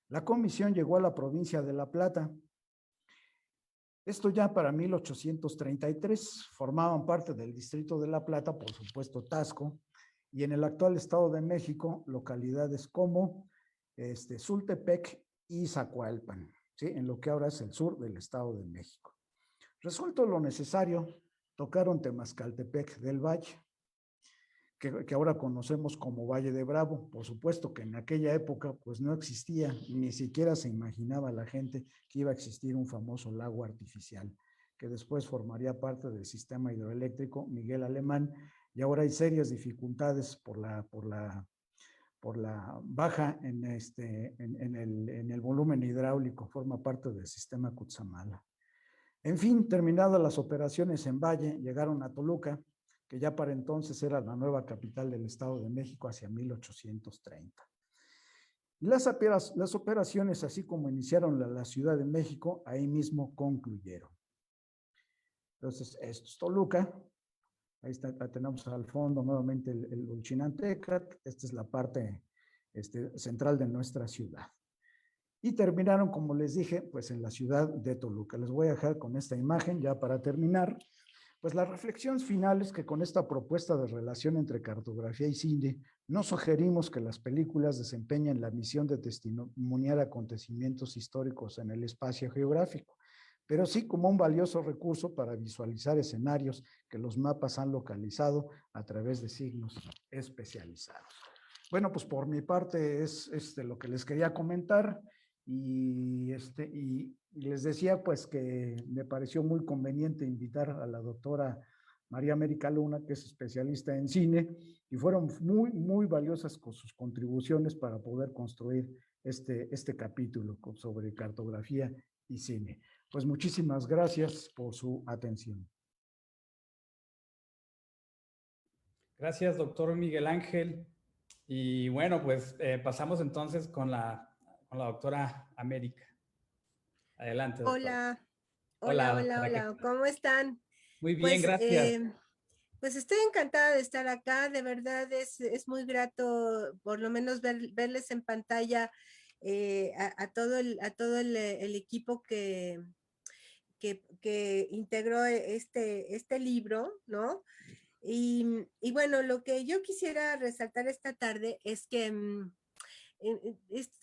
la comisión llegó a la provincia de La Plata. Esto ya para 1833, formaban parte del distrito de La Plata, por supuesto Taxco, y en el actual Estado de México, localidades como Sultepec y Zacualpan, ¿sí? En lo que ahora es el sur del Estado de México. Resuelto lo necesario, tocaron Temascaltepec del Valle, que ahora conocemos como Valle de Bravo. Por supuesto que en aquella época pues no existía, ni siquiera se imaginaba la gente que iba a existir un famoso lago artificial, que después formaría parte del sistema hidroeléctrico Miguel Alemán, y ahora hay serias dificultades por la baja en el volumen hidráulico, forma parte del sistema Cutzamala. En fin, terminadas las operaciones en Valle, llegaron a Toluca, que ya para entonces era la nueva capital del Estado de México hacia 1830. Y las operaciones, así como iniciaron la Ciudad de México, ahí mismo concluyeron. Entonces, esto es Toluca. Ahí tenemos al fondo nuevamente el Ulchinantecat. Esta es la parte central de nuestra ciudad. Y terminaron, como les dije, pues en la ciudad de Toluca. Les voy a dejar con esta imagen ya para terminar. Pues la reflexión final es que con esta propuesta de relación entre cartografía y cine, no sugerimos que las películas desempeñen la misión de testimoniar acontecimientos históricos en el espacio geográfico, pero sí como un valioso recurso para visualizar escenarios que los mapas han localizado a través de signos especializados. Bueno, pues por mi parte es lo que les quería comentar y les decía pues que me pareció muy conveniente invitar a la doctora María América Luna, que es especialista en cine, y fueron muy, muy valiosas con sus contribuciones para poder construir este capítulo sobre cartografía y cine. Pues muchísimas gracias por su atención. Gracias, doctor Miguel Ángel. Y bueno, pues pasamos entonces con la doctora América. Adelante, doctora. Hola, Hola, hola, hola, doctora, ¿qué hola, tal? ¿cómo están? Muy bien, Pues, gracias. pues estoy encantada de estar acá, de verdad es muy grato por lo menos verles en pantalla a todo el equipo que integró este libro, ¿no? Y bueno, lo que yo quisiera resaltar esta tarde es que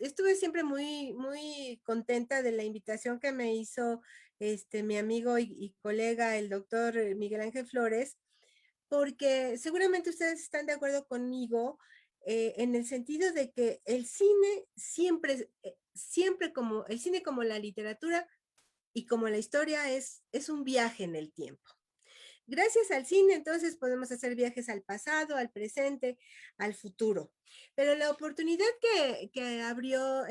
estuve siempre muy, muy contenta de la invitación que me hizo mi amigo y colega, el doctor Miguel Ángel Flores, porque seguramente ustedes están de acuerdo conmigo en el sentido de que el cine siempre, siempre como el cine como la literatura y como la historia es un viaje en el tiempo. Gracias al cine, entonces podemos hacer viajes al pasado, al presente, al futuro. Pero la oportunidad que abrió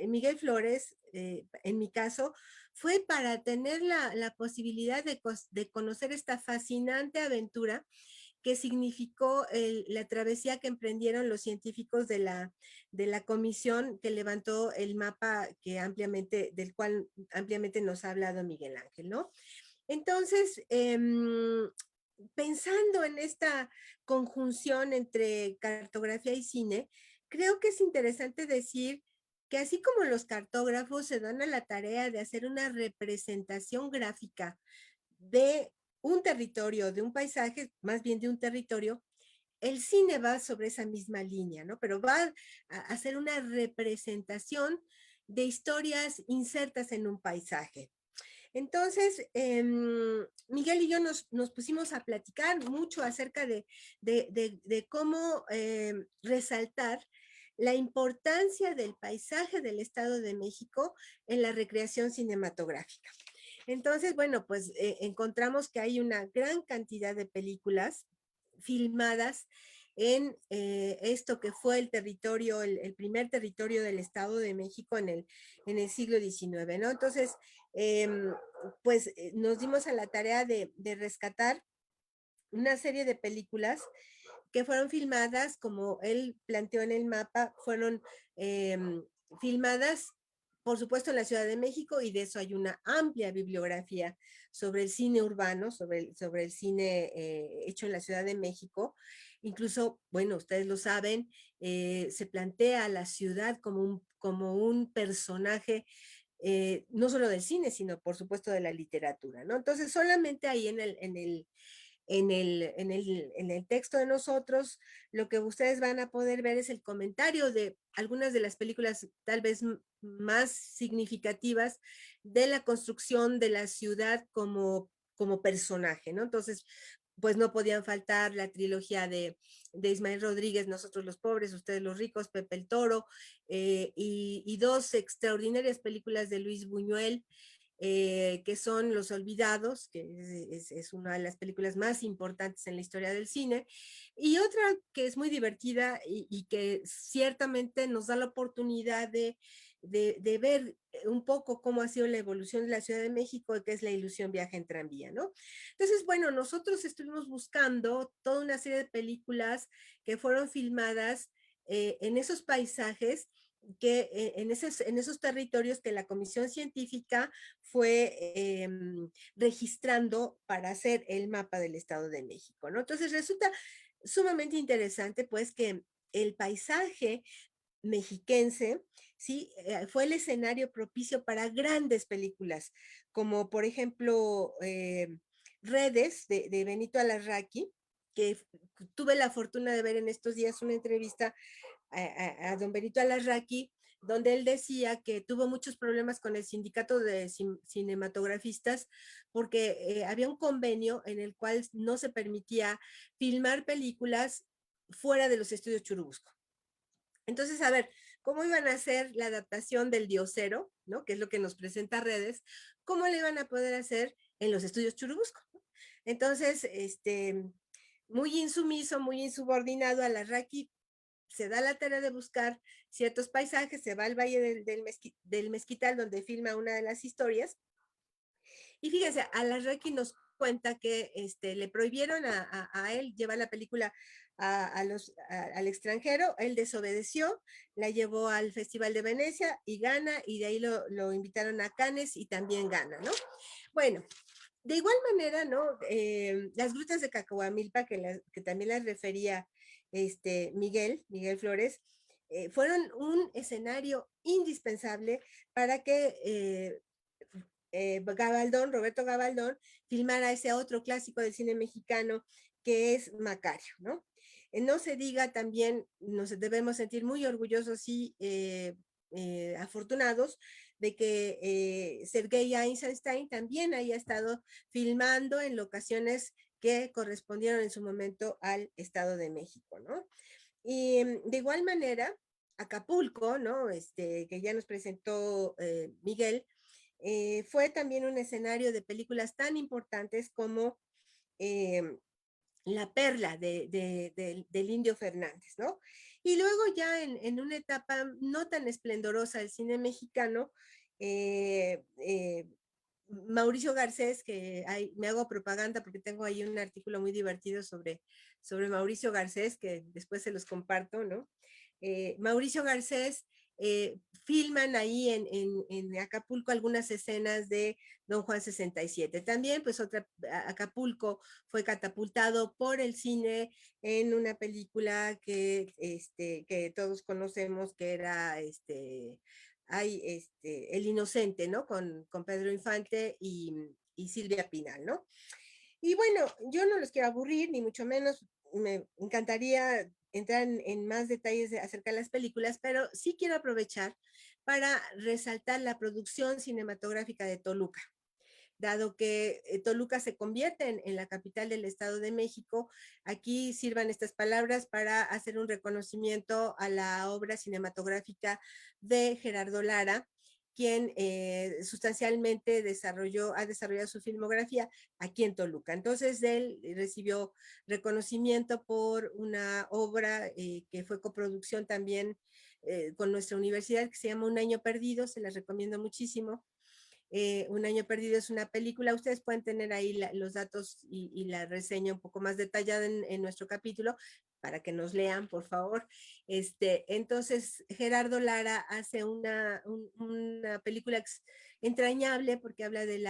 Miguel Flores, en mi caso, fue para tener la posibilidad de conocer esta fascinante aventura que significó la travesía que emprendieron los científicos de la comisión que levantó el mapa del cual ampliamente nos ha hablado Miguel Ángel, ¿no? Entonces, pensando en esta conjunción entre cartografía y cine, creo que es interesante decir que así como los cartógrafos se dan a la tarea de hacer una representación gráfica de un territorio, de un paisaje, más bien de un territorio, el cine va sobre esa misma línea, ¿no? Pero va a hacer una representación de historias insertas en un paisaje. Entonces, Miguel y yo nos pusimos a platicar mucho acerca de cómo resaltar la importancia del paisaje del Estado de México en la recreación cinematográfica. Entonces, bueno, pues encontramos que hay una gran cantidad de películas filmadas en esto que fue el territorio, el primer territorio del Estado de México en el siglo XIX, ¿no? Entonces, pues nos dimos a la tarea de rescatar una serie de películas que fueron filmadas, como él planteó en el mapa, fueron filmadas, por supuesto, en la Ciudad de México, y de eso hay una amplia bibliografía sobre el cine urbano, sobre el cine hecho en la Ciudad de México. Incluso, bueno, ustedes lo saben, se plantea la ciudad como un personaje no solo del cine, sino por supuesto de la literatura, ¿no? Entonces, solamente ahí en el texto de nosotros, lo que ustedes van a poder ver es el comentario de algunas de las películas tal vez más significativas de la construcción de la ciudad como personaje, ¿no? Entonces, pues no podían faltar la trilogía de Ismael Rodríguez, Nosotros los pobres, Ustedes los ricos, Pepe el Toro, y dos extraordinarias películas de Luis Buñuel, que son Los Olvidados, que es una de las películas más importantes en la historia del cine, y otra que es muy divertida y que ciertamente nos da la oportunidad de ver un poco cómo ha sido la evolución de la Ciudad de México, que es La ilusión viaja en tranvía, ¿no? Entonces, bueno, nosotros estuvimos buscando toda una serie de películas que fueron filmadas en esos paisajes, que en esos territorios que la Comisión Científica fue registrando para hacer el mapa del Estado de México, ¿no? Entonces resulta sumamente interesante, pues, que el paisaje mexiquense, ¿sí? Fue el escenario propicio para grandes películas, como por ejemplo Redes de Benito Alarraqui, que tuve la fortuna de ver en estos días una entrevista a don Benito Alarraqui, donde él decía que tuvo muchos problemas con el sindicato de cinematografistas porque había un convenio en el cual no se permitía filmar películas fuera de los estudios Churubusco. Entonces, a ver, ¿cómo iban a hacer la adaptación del Diosero, ¿no? Que es lo que nos presenta Redes? ¿Cómo le iban a poder hacer en los estudios Churubusco? Entonces, muy insumiso, muy insubordinado, Alarraqui se da la tarea de buscar ciertos paisajes, se va al Valle del Mezquital, donde filma una de las historias. Y fíjense, Alarraqui nos cuenta que le prohibieron a él llevar la película al extranjero, él desobedeció, la llevó al Festival de Venecia y gana, y de ahí lo invitaron a Cannes y también gana, ¿no? Bueno, de igual manera, ¿no? Las grutas de Cacahuamilpa, que también las refería Miguel Flores, fueron un escenario indispensable para que Roberto Gabaldón, filmara ese otro clásico del cine mexicano que es Macario, ¿no? No se diga también, nos debemos sentir muy orgullosos y afortunados de que Sergei Eisenstein también haya estado filmando en locaciones que correspondieron en su momento al Estado de México, ¿no? Y de igual manera, Acapulco, ¿no? Que ya nos presentó Miguel, fue también un escenario de películas tan importantes como La Perla del Indio Fernández, ¿no? Y luego ya en una etapa no tan esplendorosa del cine mexicano, Mauricio Garcés, me hago propaganda porque tengo ahí un artículo muy divertido sobre Mauricio Garcés, que después se los comparto, ¿no? Mauricio Garcés filman ahí en Acapulco algunas escenas de Don Juan 67. También, pues, Acapulco fue catapultado por el cine en una película que todos conocemos, que era El Inocente, ¿no? Con Pedro Infante y Silvia Pinal, ¿no? Y bueno, yo no los quiero aburrir, ni mucho menos. Me encantaría entrar en más detalles acerca de las películas, pero sí quiero aprovechar para resaltar la producción cinematográfica de Toluca. Dado que Toluca se convierte en la capital del Estado de México, aquí sirvan estas palabras para hacer un reconocimiento a la obra cinematográfica de Gerardo Lara, quien sustancialmente ha desarrollado su filmografía aquí en Toluca. Entonces, él recibió reconocimiento por una obra que fue coproducción también con nuestra universidad, que se llama Un Año Perdido, se las recomiendo muchísimo. Un Año Perdido es una película, ustedes pueden tener ahí los datos y la reseña un poco más detallada en nuestro capítulo, para que nos lean, por favor. Entonces, Gerardo Lara hace una película entrañable porque habla del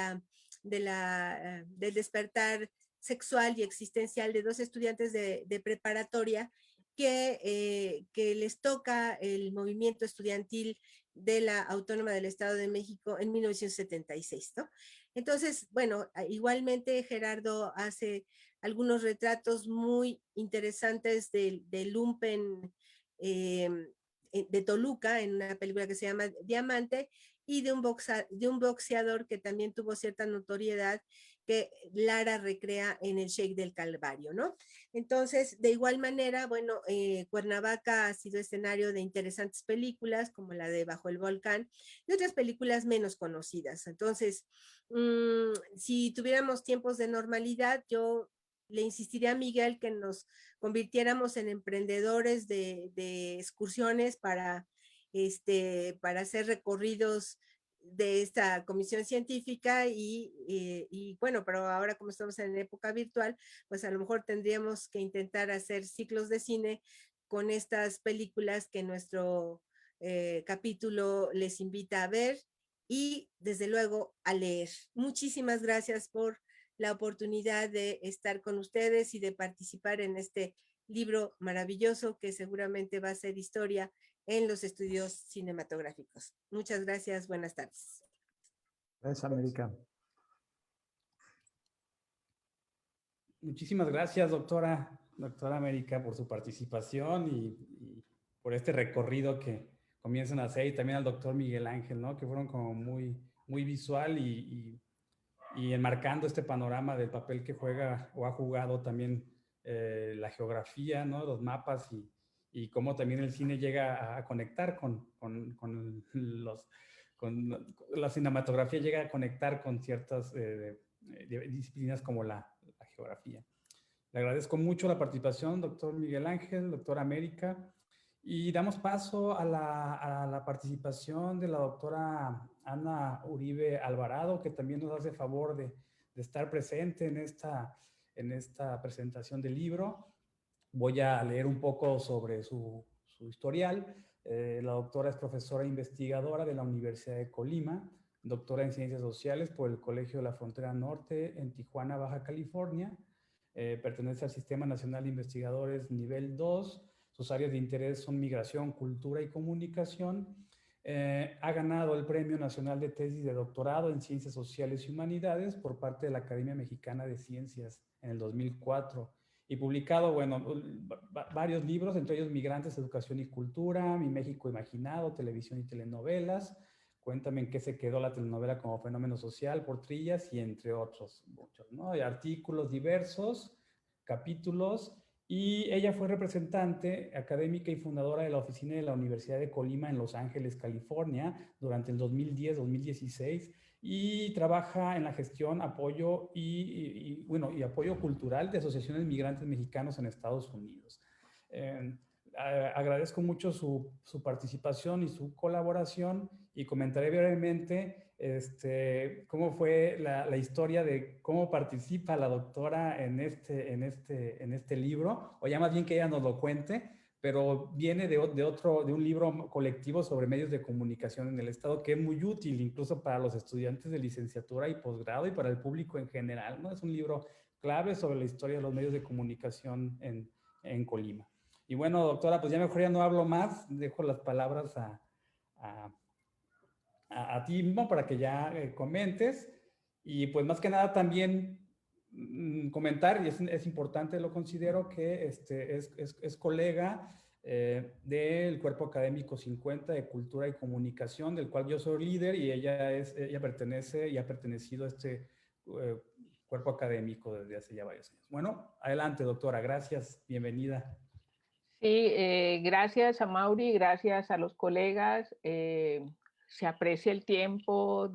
despertar sexual y existencial de dos estudiantes de preparatoria que les toca el movimiento estudiantil de la Autónoma del Estado de México en 1976, ¿no? Entonces, bueno, igualmente Gerardo hace algunos retratos muy interesantes del lumpen de Toluca en una película que se llama Diamante, y de un boxeador que también tuvo cierta notoriedad, que Lara recrea en El Sheik del Calvario, ¿no? Entonces, de igual manera, bueno, Cuernavaca ha sido escenario de interesantes películas, como la de Bajo el Volcán, y otras películas menos conocidas. Entonces, si tuviéramos tiempos de normalidad, yo le insistiría a Miguel que nos convirtiéramos en emprendedores de excursiones para hacer recorridos de esta comisión científica y bueno, pero ahora como estamos en época virtual, pues a lo mejor tendríamos que intentar hacer ciclos de cine con estas películas que nuestro capítulo les invita a ver y desde luego a leer. Muchísimas gracias por la oportunidad de estar con ustedes y de participar en este libro maravilloso que seguramente va a ser historia en los estudios cinematográficos. Muchas gracias, buenas tardes. Gracias, América. Muchísimas gracias, doctora América, por su participación y por este recorrido que comienzan a hacer, y también al doctor Miguel Ángel, ¿no? Que fueron como muy visual y enmarcando este panorama del papel que juega o ha jugado también la geografía, ¿no? Los mapas y cómo también el cine llega a conectar con la cinematografía llega a conectar con ciertas disciplinas como la geografía. Le agradezco mucho la participación, doctor Miguel Ángel, doctora América, y damos paso a la participación de la doctora Ana Uribe Alvarado, que también nos hace favor de estar presente en esta presentación del libro. Voy a leer un poco sobre su historial. La doctora es profesora e investigadora de la Universidad de Colima, doctora en Ciencias Sociales por el Colegio de la Frontera Norte en Tijuana, Baja California. Pertenece al Sistema Nacional de Investigadores nivel 2. Sus áreas de interés son migración, cultura y comunicación. Ha ganado el Premio Nacional de Tesis de Doctorado en Ciencias Sociales y Humanidades por parte de la Academia Mexicana de Ciencias en el 2004 y publicado, bueno, varios libros, entre ellos Migrantes, Educación y Cultura, Mi México Imaginado, Televisión y Telenovelas, Cuéntame en qué se quedó la telenovela como fenómeno social por Trillas y entre otros muchos, ¿no? Hay artículos diversos, capítulos, y ella fue representante académica y fundadora de la oficina de la Universidad de Colima en Los Ángeles, California, durante el 2010-2016, y trabaja en la gestión, apoyo y apoyo cultural de asociaciones migrantes mexicanos en Estados Unidos. Agradezco mucho su participación y su colaboración y comentaré brevemente cómo fue la historia de cómo participa la doctora en este libro, o ya más bien que ella nos lo cuente, pero viene de un libro colectivo sobre medios de comunicación en el Estado que es muy útil incluso para los estudiantes de licenciatura y posgrado y para el público en general, ¿no? Es un libro clave sobre la historia de los medios de comunicación en Colima. Y bueno, doctora, pues ya mejor ya no hablo más, dejo las palabras a ti mismo para que ya comentes. Y pues más que nada también comentar, y es importante, lo considero, que es colega del Cuerpo Académico 50 de Cultura y Comunicación, del cual yo soy líder, y ella pertenece y ha pertenecido a este cuerpo académico desde hace ya varios años. Bueno, adelante, doctora, gracias, bienvenida. Sí, gracias a Mauri, gracias a los colegas. Se aprecia el tiempo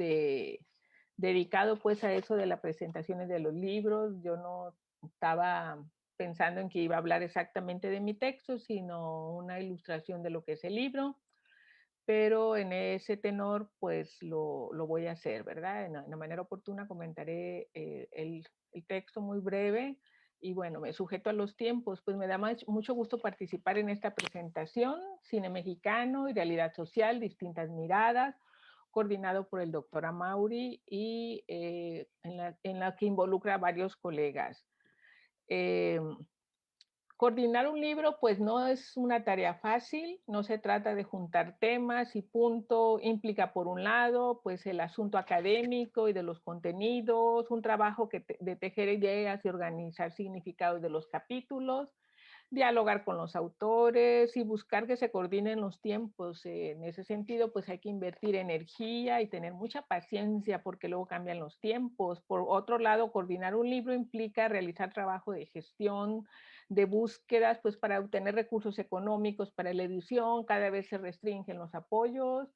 dedicado pues a eso de las presentaciones de los libros. Yo no estaba pensando en que iba a hablar exactamente de mi texto, sino una ilustración de lo que es el libro, pero en ese tenor pues lo voy a hacer, ¿verdad? En la manera oportuna comentaré el texto muy breve y bueno, me sujeto a los tiempos, pues me da mucho gusto participar en esta presentación, Cine Mexicano y Realidad Social, Distintas Miradas, coordinado por el doctor Amaury y en la que involucra a varios colegas. Coordinar un libro pues no es una tarea fácil, no se trata de juntar temas y punto, implica por un lado pues el asunto académico y de los contenidos, un trabajo de tejer ideas y organizar significados de los capítulos, dialogar con los autores y buscar que se coordinen los tiempos. En ese sentido, pues hay que invertir energía y tener mucha paciencia porque luego cambian los tiempos. Por otro lado, coordinar un libro implica realizar trabajo de gestión, de búsquedas, pues para obtener recursos económicos para la edición, cada vez se restringen los apoyos.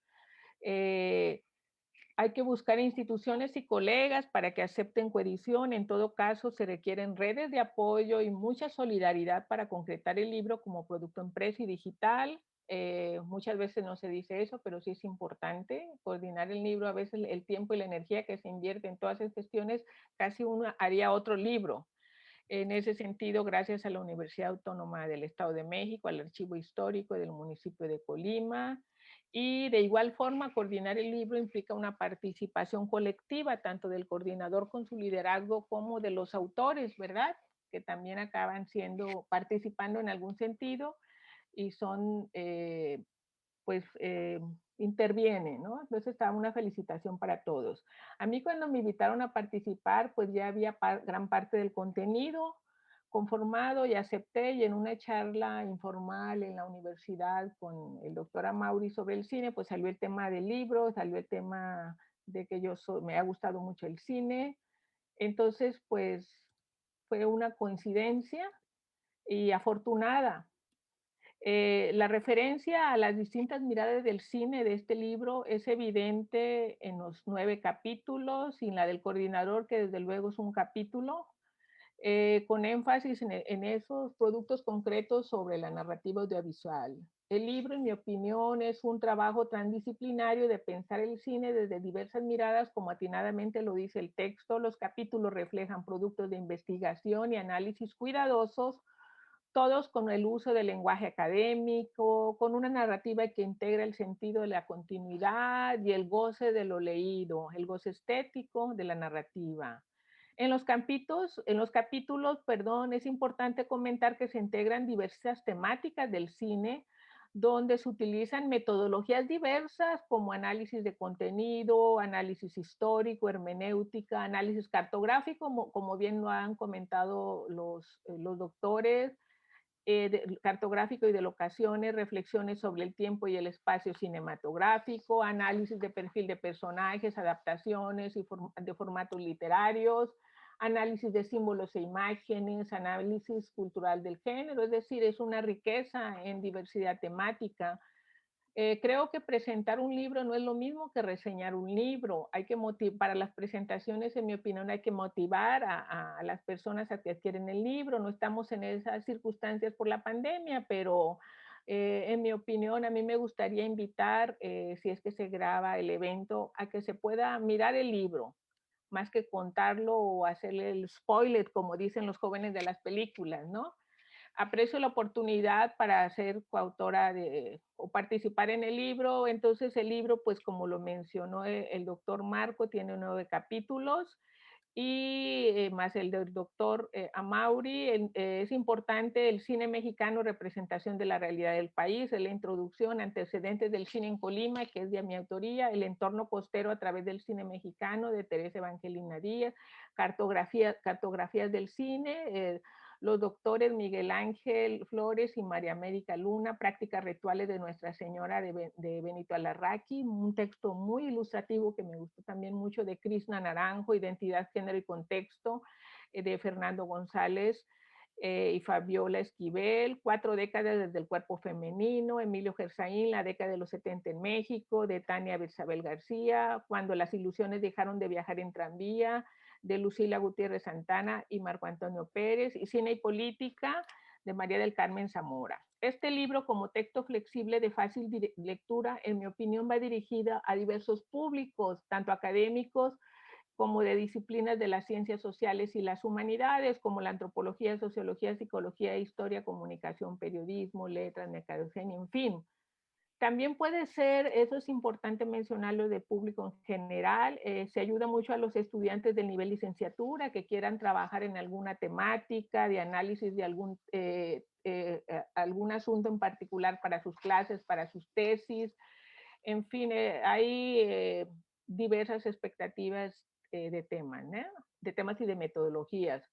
Hay que buscar instituciones y colegas para que acepten coedición. En todo caso, se requieren redes de apoyo y mucha solidaridad para concretar el libro como producto impreso y digital. Muchas veces no se dice eso, pero sí es importante coordinar el libro. A veces el tiempo y la energía que se invierte en todas esas cuestiones, casi uno haría otro libro. En ese sentido, gracias a la Universidad Autónoma del Estado de México, al Archivo Histórico del municipio de Colima, y de igual forma, coordinar el libro implica una participación colectiva, tanto del coordinador con su liderazgo como de los autores, ¿verdad? Que también acaban participando en algún sentido y son, intervienen, ¿no? Entonces está una felicitación para todos. A mí cuando me invitaron a participar, pues ya había gran parte del contenido. conformado y acepté, y en una charla informal en la universidad con el doctor Amaury sobre el cine, pues salió el tema del libro, salió el tema de que me ha gustado mucho el cine. Entonces, pues fue una coincidencia y afortunada. La referencia a las distintas miradas del cine de este libro es evidente en los 9 capítulos y en la del coordinador, que desde luego es un capítulo, con énfasis en esos productos concretos sobre la narrativa audiovisual. El libro, en mi opinión, es un trabajo transdisciplinario de pensar el cine desde diversas miradas, como atinadamente lo dice el texto. Los capítulos reflejan productos de investigación y análisis cuidadosos, todos con el uso del lenguaje académico, con una narrativa que integra el sentido de la continuidad y el goce de lo leído, el goce estético de la narrativa. En los capítulos, es importante comentar que se integran diversas temáticas del cine, donde se utilizan metodologías diversas como análisis de contenido, análisis histórico, hermenéutica, análisis cartográfico, como bien lo han comentado los doctores, cartográfico y de locaciones, reflexiones sobre el tiempo y el espacio cinematográfico, análisis de perfil de personajes, adaptaciones de formatos literarios, análisis de símbolos e imágenes, análisis cultural del género, es decir, es una riqueza en diversidad temática. Creo que presentar un libro no es lo mismo que reseñar un libro. Hay que para las presentaciones, en mi opinión, hay que motivar a las personas a que adquieren el libro. No estamos en esas circunstancias por la pandemia, pero en mi opinión, a mí me gustaría invitar, si es que se graba el evento, a que se pueda mirar el libro, más que contarlo o hacerle el spoiler, como dicen los jóvenes de las películas, ¿no? Aprecio la oportunidad para ser coautora o participar en el libro. Entonces el libro, pues como lo mencionó el doctor Marco, tiene 9 capítulos y más el del doctor Amaury. Es importante el cine mexicano, representación de la realidad del país, la introducción, antecedentes del cine en Colima, que es de mi autoría, el entorno costero a través del cine mexicano, de Teresa Evangelina Díaz, cartografías del cine, los doctores Miguel Ángel Flores y María América Luna, prácticas rituales de Nuestra Señora de Benito Alarraqui, un texto muy ilustrativo que me gustó también mucho, de Krishna Naranjo, Identidad, Género y Contexto, de Fernando González y Fabiola Esquivel, 4 décadas desde el cuerpo femenino, Emilio Gersaín, la década de los 70 en México, de Tania Bersabel García, Cuando las ilusiones dejaron de viajar en tranvía, de Lucila Gutiérrez Santana y Marco Antonio Pérez, y Cine y Política, de María del Carmen Zamora. Este libro, como texto flexible de fácil lectura, en mi opinión, va dirigida a diversos públicos, tanto académicos como de disciplinas de las ciencias sociales y las humanidades, como la antropología, sociología, psicología, historia, comunicación, periodismo, letras, mercadotecnia, en fin. También puede ser, eso es importante mencionarlo, de público en general. Se ayuda mucho a los estudiantes del nivel licenciatura que quieran trabajar en alguna temática de análisis de algún asunto en particular para sus clases, para sus tesis. En fin, hay diversas expectativas de temas, ¿no? De temas y de metodologías.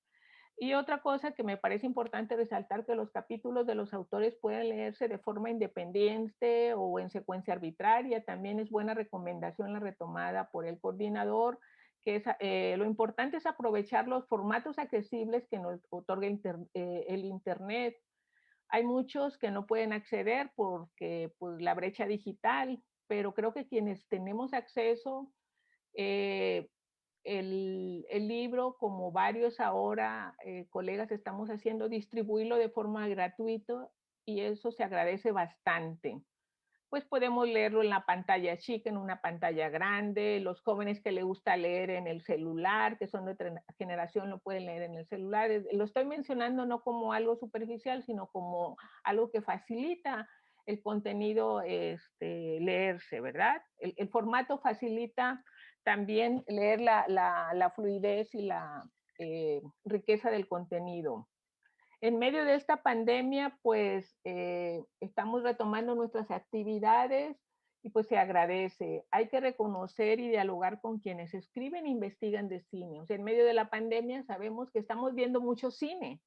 Y otra cosa que me parece importante resaltar, que los capítulos de los autores pueden leerse de forma independiente o en secuencia arbitraria. También es buena recomendación la retomada por el coordinador, que es, lo importante es aprovechar los formatos accesibles que nos otorga el Internet. Hay muchos que no pueden acceder porque pues, la brecha digital, pero creo que quienes tenemos acceso, el libro, como varios ahora colegas estamos haciendo, distribuirlo de forma gratuita, y eso se agradece bastante. Pues podemos leerlo en la pantalla chica, en una pantalla grande. Los jóvenes que les gusta leer en el celular, que son de otra generación, lo pueden leer en el celular. Lo estoy mencionando no como algo superficial, sino como algo que facilita el contenido leerse, ¿verdad? El formato facilita también leer la fluidez y la riqueza del contenido. En medio de esta pandemia, pues estamos retomando nuestras actividades y pues se agradece. Hay que reconocer y dialogar con quienes escriben e investigan de cine. O sea, en medio de la pandemia sabemos que estamos viendo mucho cine,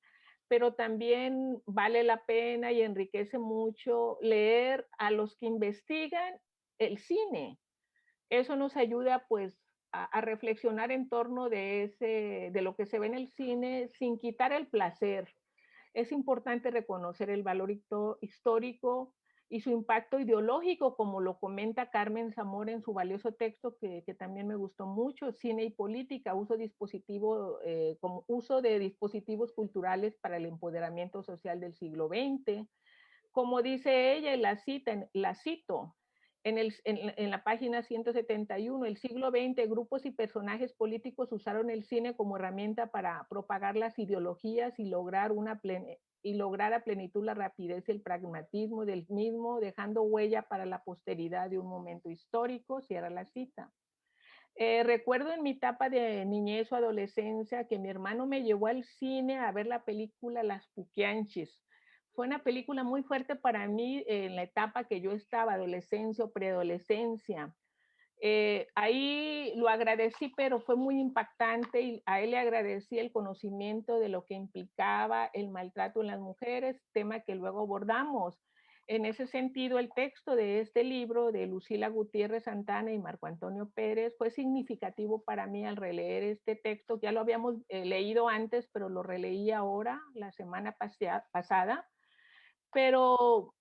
pero también vale la pena y enriquece mucho leer a los que investigan el cine. Eso nos ayuda pues a reflexionar en torno de lo que se ve en el cine sin quitar el placer. Es importante reconocer el valor histórico y su impacto ideológico, como lo comenta Carmen Zamora en su valioso texto que también me gustó mucho, Cine y Política, como uso de dispositivos culturales para el empoderamiento social del siglo XX. Como dice ella, la cito, en la página 171, el siglo XX, grupos y personajes políticos usaron el cine como herramienta para propagar las ideologías y lograr a plenitud la rapidez y el pragmatismo del mismo, dejando huella para la posteridad de un momento histórico, cierra la cita. Recuerdo en mi etapa de niñez o adolescencia que mi hermano me llevó al cine a ver la película Las Puquianchis. Fue una película muy fuerte para mí en la etapa que yo estaba, adolescencia o preadolescencia. Ahí lo agradecí, pero fue muy impactante y a él le agradecí el conocimiento de lo que implicaba el maltrato en las mujeres, tema que luego abordamos. En ese sentido, el texto de este libro de Lucila Gutiérrez Santana y Marco Antonio Pérez fue significativo para mí al releer este texto. Ya lo habíamos leído antes, pero lo releí ahora, la semana pasada. Pero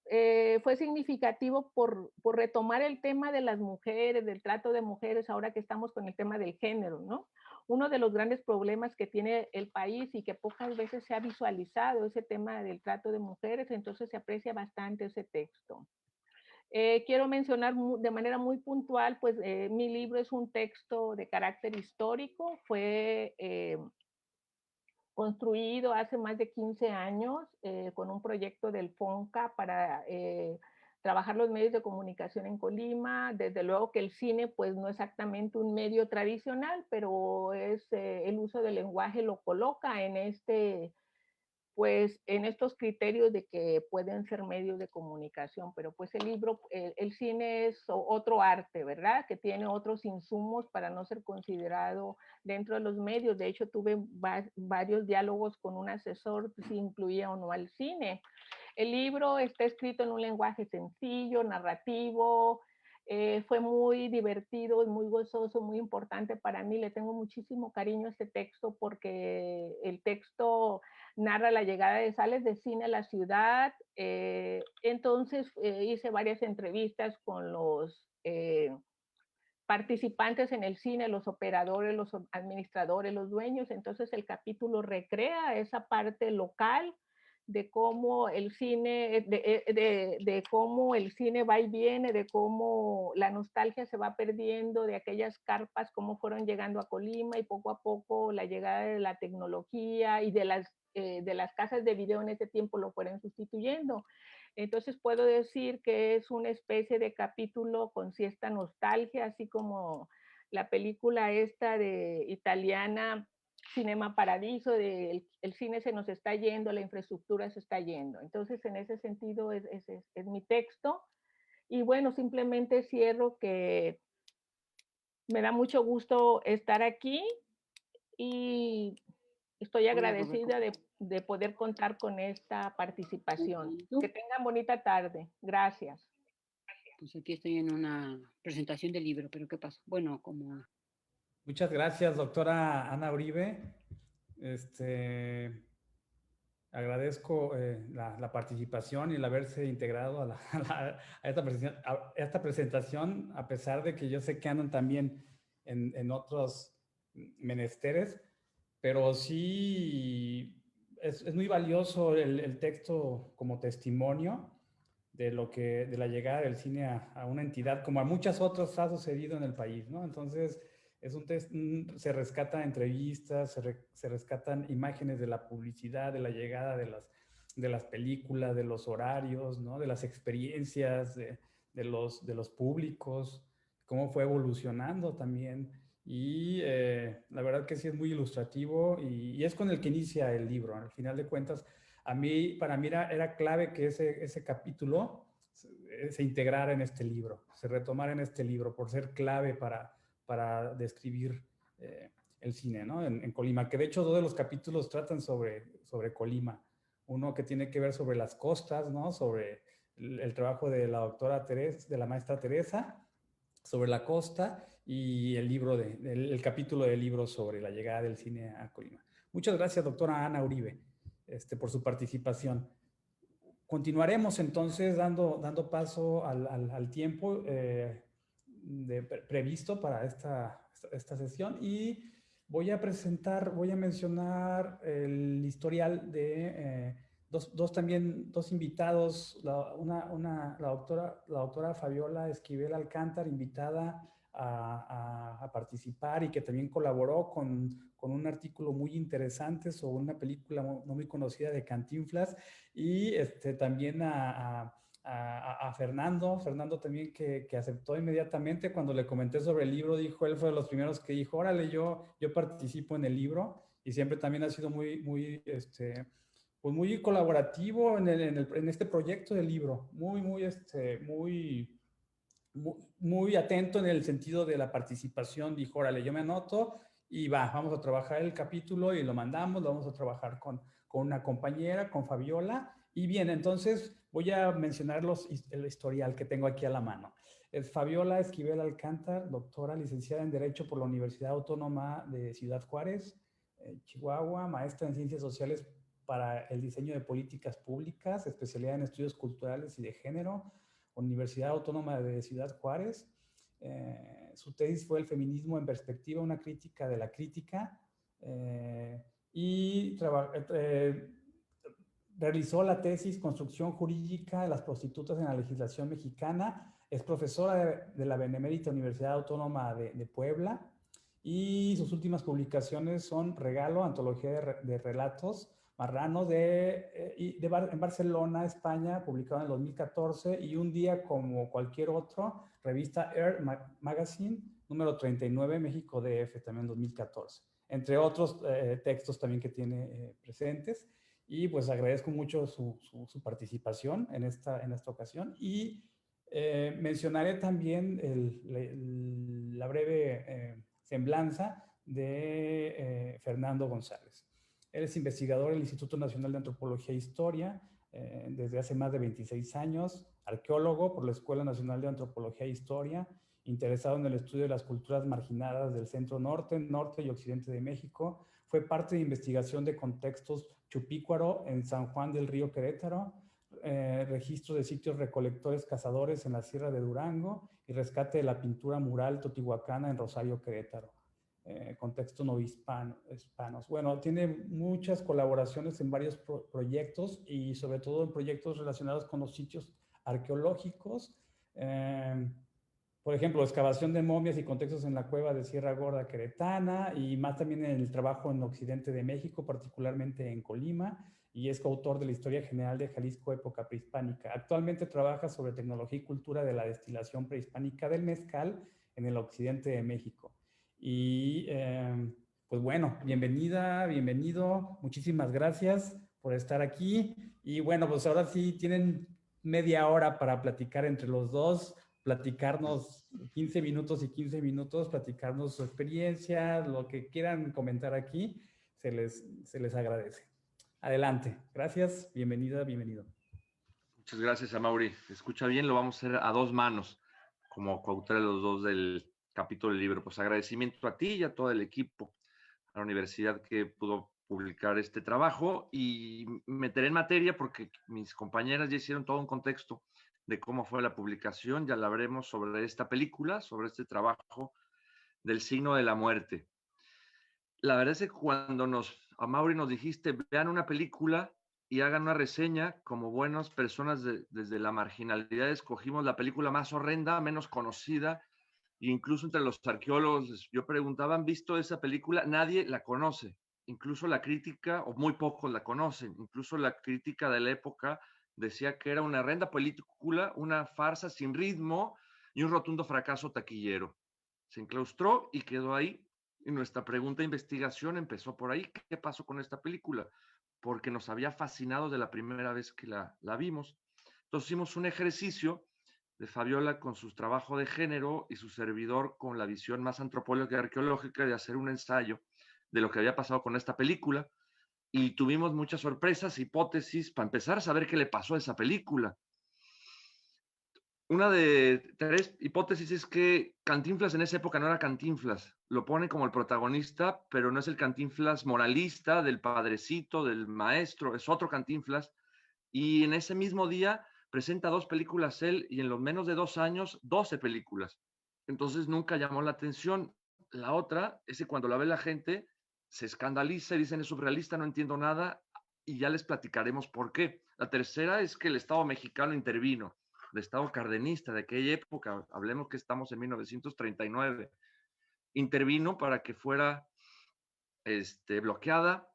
fue significativo por retomar el tema de las mujeres, del trato de mujeres, ahora que estamos con el tema del género, ¿no? Uno de los grandes problemas que tiene el país y que pocas veces se ha visualizado ese tema del trato de mujeres, entonces se aprecia bastante ese texto. Quiero mencionar de manera muy puntual, pues mi libro es un texto de carácter histórico, fue construido hace más de 15 años con un proyecto del FONCA para trabajar los medios de comunicación en Colima. Desde luego que el cine pues no es exactamente un medio tradicional, pero es el uso del lenguaje lo coloca en pues en estos criterios de que pueden ser medios de comunicación, pero pues el libro, el cine es otro arte, ¿verdad? Que tiene otros insumos para no ser considerado dentro de los medios. De hecho, tuve varios diálogos con un asesor si incluía o no al cine. El libro está escrito en un lenguaje sencillo, narrativo, fue muy divertido y muy gozoso, muy importante para mí. Le tengo muchísimo cariño a este texto porque el texto narra la llegada de sales de cine a la ciudad. Entonces hice varias entrevistas con los participantes en el cine, los operadores, los administradores, los dueños. Entonces el capítulo recrea esa parte local de cómo el cine, de cómo el cine va y viene, de cómo la nostalgia se va perdiendo de aquellas carpas, cómo fueron llegando a Colima y poco a poco la llegada de la tecnología y de las casas de video en ese tiempo lo fueron sustituyendo. Entonces puedo decir que es una especie de capítulo con cierta nostalgia, así como la película esta de italiana, Cinema Paradiso, de el cine se nos está yendo, la infraestructura se está yendo. Entonces, en ese sentido es mi texto. Y bueno, simplemente cierro que me da mucho gusto estar aquí y estoy agradecida de poder contar con esta participación. Que tengan bonita tarde. Gracias. Pues aquí estoy en una presentación del libro, pero ¿qué pasa? Bueno, como... Muchas gracias, doctora Ana Uribe. Agradezco la participación y el haberse integrado a esta presentación, a pesar de que yo sé que andan también en otros menesteres, pero sí es muy valioso el texto como testimonio de la llegada del cine a una entidad, como a muchas otras ha sucedido en el país, ¿no? Entonces, se rescatan entrevistas, se rescatan imágenes de la publicidad, de la llegada de las películas, de los horarios, ¿no? De las experiencias, de los públicos, cómo fue evolucionando también. Y la verdad que sí es muy ilustrativo y es con el que inicia el libro. Al final de cuentas, para mí era clave que ese capítulo se integrara en este libro, se retomara en este libro, por ser clave para describir el cine, ¿no? En Colima, que de hecho todos los capítulos tratan sobre Colima. uno que tiene que ver sobre las costas, ¿no? Sobre el trabajo de la doctora Teresa, de la maestra Teresa, sobre la costa, y el libro el capítulo del libro sobre la llegada del cine a Colima. Muchas gracias, doctora Ana Uribe, por su participación. Continuaremos entonces dando paso al tiempo previsto para esta sesión, y voy a mencionar el historial de dos invitados, la doctora Fabiola Esquivel Alcántar, invitada a participar y que también colaboró con un artículo muy interesante sobre una película no muy conocida de Cantinflas, y también a Fernando también, que aceptó inmediatamente cuando le comenté sobre el libro. Dijo, él fue de los primeros que dijo, órale, yo participo en el libro, y siempre también ha sido muy colaborativo en este proyecto del libro, muy atento en el sentido de la participación. Dijo, órale, yo me anoto y vamos a trabajar el capítulo, y lo vamos a trabajar con una compañera, con Fabiola. Y bien, entonces voy a mencionar el historial que tengo aquí a la mano. Es Fabiola Esquivel Alcántar, doctora, licenciada en Derecho por la Universidad Autónoma de Ciudad Juárez, Chihuahua, maestra en Ciencias Sociales para el diseño de políticas públicas, especialidad en estudios culturales y de género, Universidad Autónoma de Ciudad Juárez. Su tesis fue El feminismo en perspectiva, una crítica de la crítica, y realizó la tesis Construcción jurídica de las prostitutas en la legislación mexicana. Es profesora de la Benemérita Universidad Autónoma de Puebla, y sus últimas publicaciones son Regalo, antología de relatos marranos en Barcelona, España, publicado en el 2014, y Un día como cualquier otro, revista Air Magazine, número 39, México DF, también 2014, entre otros textos también que tiene presentes. Y pues agradezco mucho su participación en esta ocasión, y mencionaré también la breve semblanza de Fernando González. Él es investigador del Instituto Nacional de Antropología e Historia desde hace más de 26 años, arqueólogo por la Escuela Nacional de Antropología e Historia, interesado en el estudio de las culturas marginadas del centro norte y occidente de México. Fue parte de investigación de contextos chupícuaro en San Juan del Río Querétaro, registro de sitios recolectores cazadores en la Sierra de Durango, y rescate de la pintura mural totihuacana en Rosario, Querétaro. Contexto no hispanos. Bueno, tiene muchas colaboraciones en varios proyectos, y sobre todo en proyectos relacionados con los sitios arqueológicos. Por ejemplo, excavación de momias y contextos en la cueva de Sierra Gorda queretana, y más también en el trabajo en occidente de México, particularmente en Colima, y es coautor de la Historia General de Jalisco, época prehispánica. Actualmente trabaja sobre tecnología y cultura de la destilación prehispánica del mezcal en el occidente de México. Y pues bueno, bienvenido, muchísimas gracias por estar aquí. Y bueno, pues ahora sí tienen media hora para platicar entre los dos, platicarnos 15 minutos y 15 minutos, platicarnos su experiencia, lo que quieran comentar aquí, se les agradece. Adelante, gracias, bienvenida, bienvenido. Muchas gracias, Amaury. ¿Se escucha bien? Lo vamos a hacer a dos manos, como coautores los dos del capítulo del libro. Pues agradecimiento a ti y a todo el equipo, a la universidad que pudo publicar este trabajo, y meteré en materia porque mis compañeras ya hicieron todo un contexto de cómo fue la publicación. Ya hablaremos sobre esta película, sobre este trabajo del signo de la muerte. La verdad es que cuando Amaury nos dijiste, vean una película y hagan una reseña, como buenas personas desde la marginalidad, escogimos la película más horrenda, menos conocida, e incluso entre los arqueólogos, yo preguntaba, ¿han visto esa película? Nadie la conoce, incluso la crítica, o muy pocos la conocen, incluso la crítica de la época decía que era una horrenda película, una farsa sin ritmo y un rotundo fracaso taquillero. Se enclaustró y quedó ahí, y nuestra pregunta de investigación empezó por ahí. ¿Qué pasó con esta película? Porque nos había fascinado de la primera vez que la vimos. Entonces hicimos un ejercicio de Fabiola con su trabajo de género y su servidor con la visión más antropológica y arqueológica de hacer un ensayo de lo que había pasado con esta película. y tuvimos muchas sorpresas, hipótesis, para empezar a saber qué le pasó a esa película. Una de 3 hipótesis es que Cantinflas en esa época no era Cantinflas. Lo pone como el protagonista, pero no es el Cantinflas moralista del padrecito, del maestro, es otro Cantinflas. Y en ese mismo día presenta 2 películas él y en los menos de 2 años, 12 películas. Entonces nunca llamó la atención. La otra es que cuando la ve la gente se escandaliza y dicen es surrealista, no entiendo nada y ya les platicaremos por qué. La tercera es que el Estado mexicano intervino, el Estado cardenista de aquella época, hablemos que estamos en 1939, intervino para que fuera bloqueada,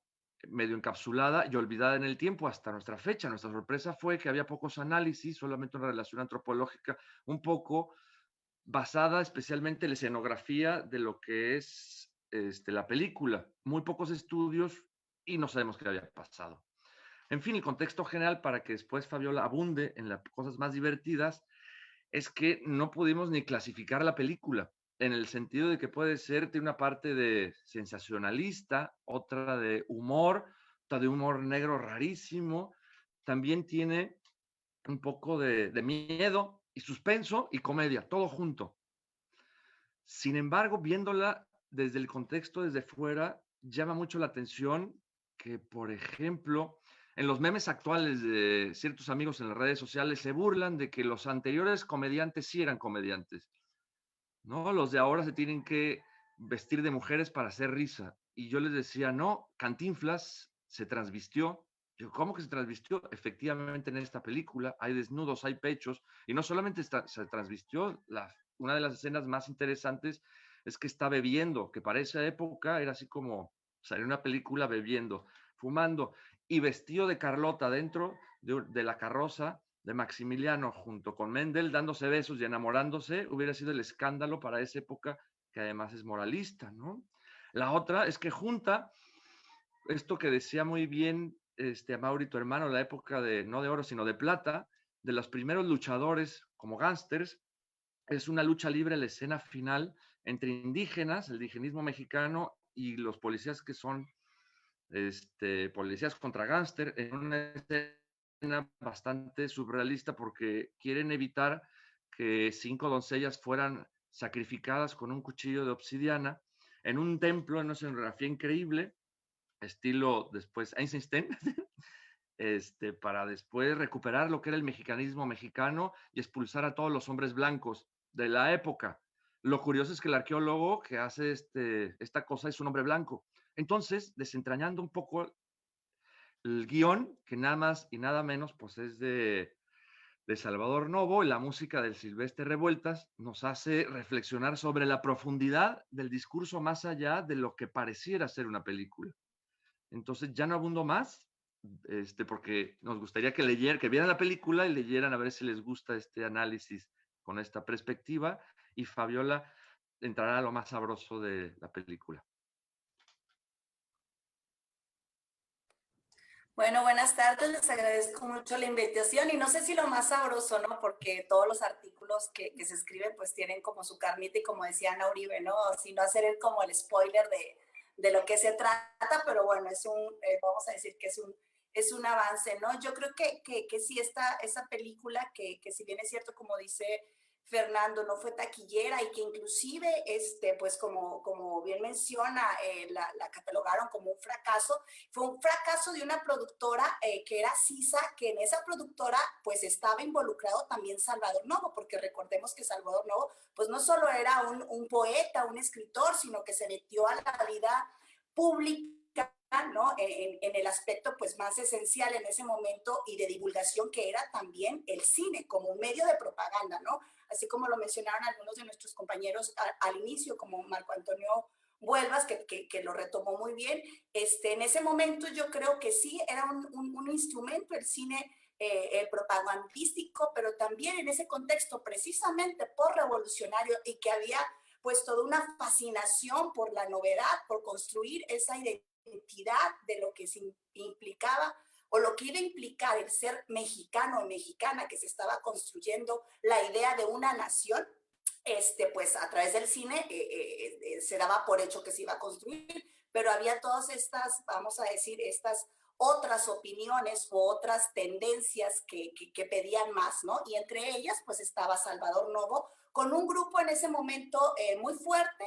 medio encapsulada y olvidada en el tiempo hasta nuestra fecha. Nuestra sorpresa fue que había pocos análisis, solamente una relación antropológica un poco basada especialmente en la escenografía de lo que es la película. Muy pocos estudios y no sabemos qué había pasado. En fin, el contexto general para que después Fabiola abunde en las cosas más divertidas es que no pudimos ni clasificar la película en el sentido de que puede ser de una parte de sensacionalista, otra de humor, otra de humor negro rarísimo, también tiene un poco de miedo y suspenso y comedia, todo junto. Sin embargo, viéndola desde el contexto, desde fuera, llama mucho la atención que, por ejemplo, en los memes actuales de ciertos amigos en las redes sociales se burlan de que los anteriores comediantes sí eran comediantes, ¿no? Los de ahora se tienen que vestir de mujeres para hacer risa. Y yo les decía, no, Cantinflas se transvistió. Yo, ¿cómo que se transvistió? Efectivamente, en esta película hay desnudos, hay pechos, y no solamente se transvistió, una de las escenas más interesantes es que está bebiendo, que para esa época era así como salir una película bebiendo, fumando, y vestido de Carlota dentro de la carroza de Maximiliano junto con Mendel dándose besos y enamorándose, hubiera sido el escándalo para esa época, que además es moralista, ¿no? La otra es que junta esto que decía muy bien Amaury, tu hermano, la época de, no de oro, sino de plata, de los primeros luchadores como gángsters, es una lucha libre la escena final entre indígenas, el indigenismo mexicano y los policías que son policías contra gángster, en una escena bastante surrealista porque quieren evitar que 5 doncellas fueran sacrificadas con un cuchillo de obsidiana en un templo, en una escenografía increíble, estilo después Einstein, para después recuperar lo que era el mexicanismo mexicano y expulsar a todos los hombres blancos de la época. Lo curioso es que el arqueólogo que hace esta cosa es un hombre blanco. Entonces, desentrañando un poco el guión, que nada más y nada menos pues es de Salvador Novo, y la música del Silvestre Revueltas nos hace reflexionar sobre la profundidad del discurso más allá de lo que pareciera ser una película. Entonces ya no abundo más, porque nos gustaría que vieran la película y leyeran a ver si les gusta este análisis con esta perspectiva, y Fabiola entrará a lo más sabroso de la película. Bueno, buenas tardes, les agradezco mucho la invitación y no sé si lo más sabroso, ¿no? Porque todos los artículos que se escriben pues tienen como su carnita y como decía Ana Uribe, ¿no? Sino hacer como el spoiler de lo que se trata, pero bueno, vamos a decir que es un avance, ¿no? Yo creo que sí, esa película que si bien es cierto, como dice Fernando, no fue taquillera y que inclusive, pues como bien menciona, la catalogaron como un fracaso. Fue un fracaso de una productora que era Sisa, que en esa productora pues estaba involucrado también Salvador Novo, porque recordemos que Salvador Novo pues no solo era un poeta, un escritor, sino que se metió a la vida pública, ¿no? En el aspecto pues más esencial en ese momento y de divulgación, que era también el cine como un medio de propaganda, ¿no? Así como lo mencionaron algunos de nuestros compañeros al inicio, como Marco Antonio Vuelvas, que lo retomó muy bien. En ese momento yo creo que sí, era un instrumento el cine propagandístico, pero también en ese contexto precisamente por revolucionario, y que había pues toda una fascinación por la novedad, por construir esa identidad de lo que se implicaba o lo que iba a implicar el ser mexicano o mexicana, que se estaba construyendo la idea de una nación. Pues a través del cine se daba por hecho que se iba a construir, pero había todas estas, vamos a decir, estas otras opiniones u otras tendencias que pedían más, ¿no? Y entre ellas, pues estaba Salvador Novo, con un grupo en ese momento muy fuerte,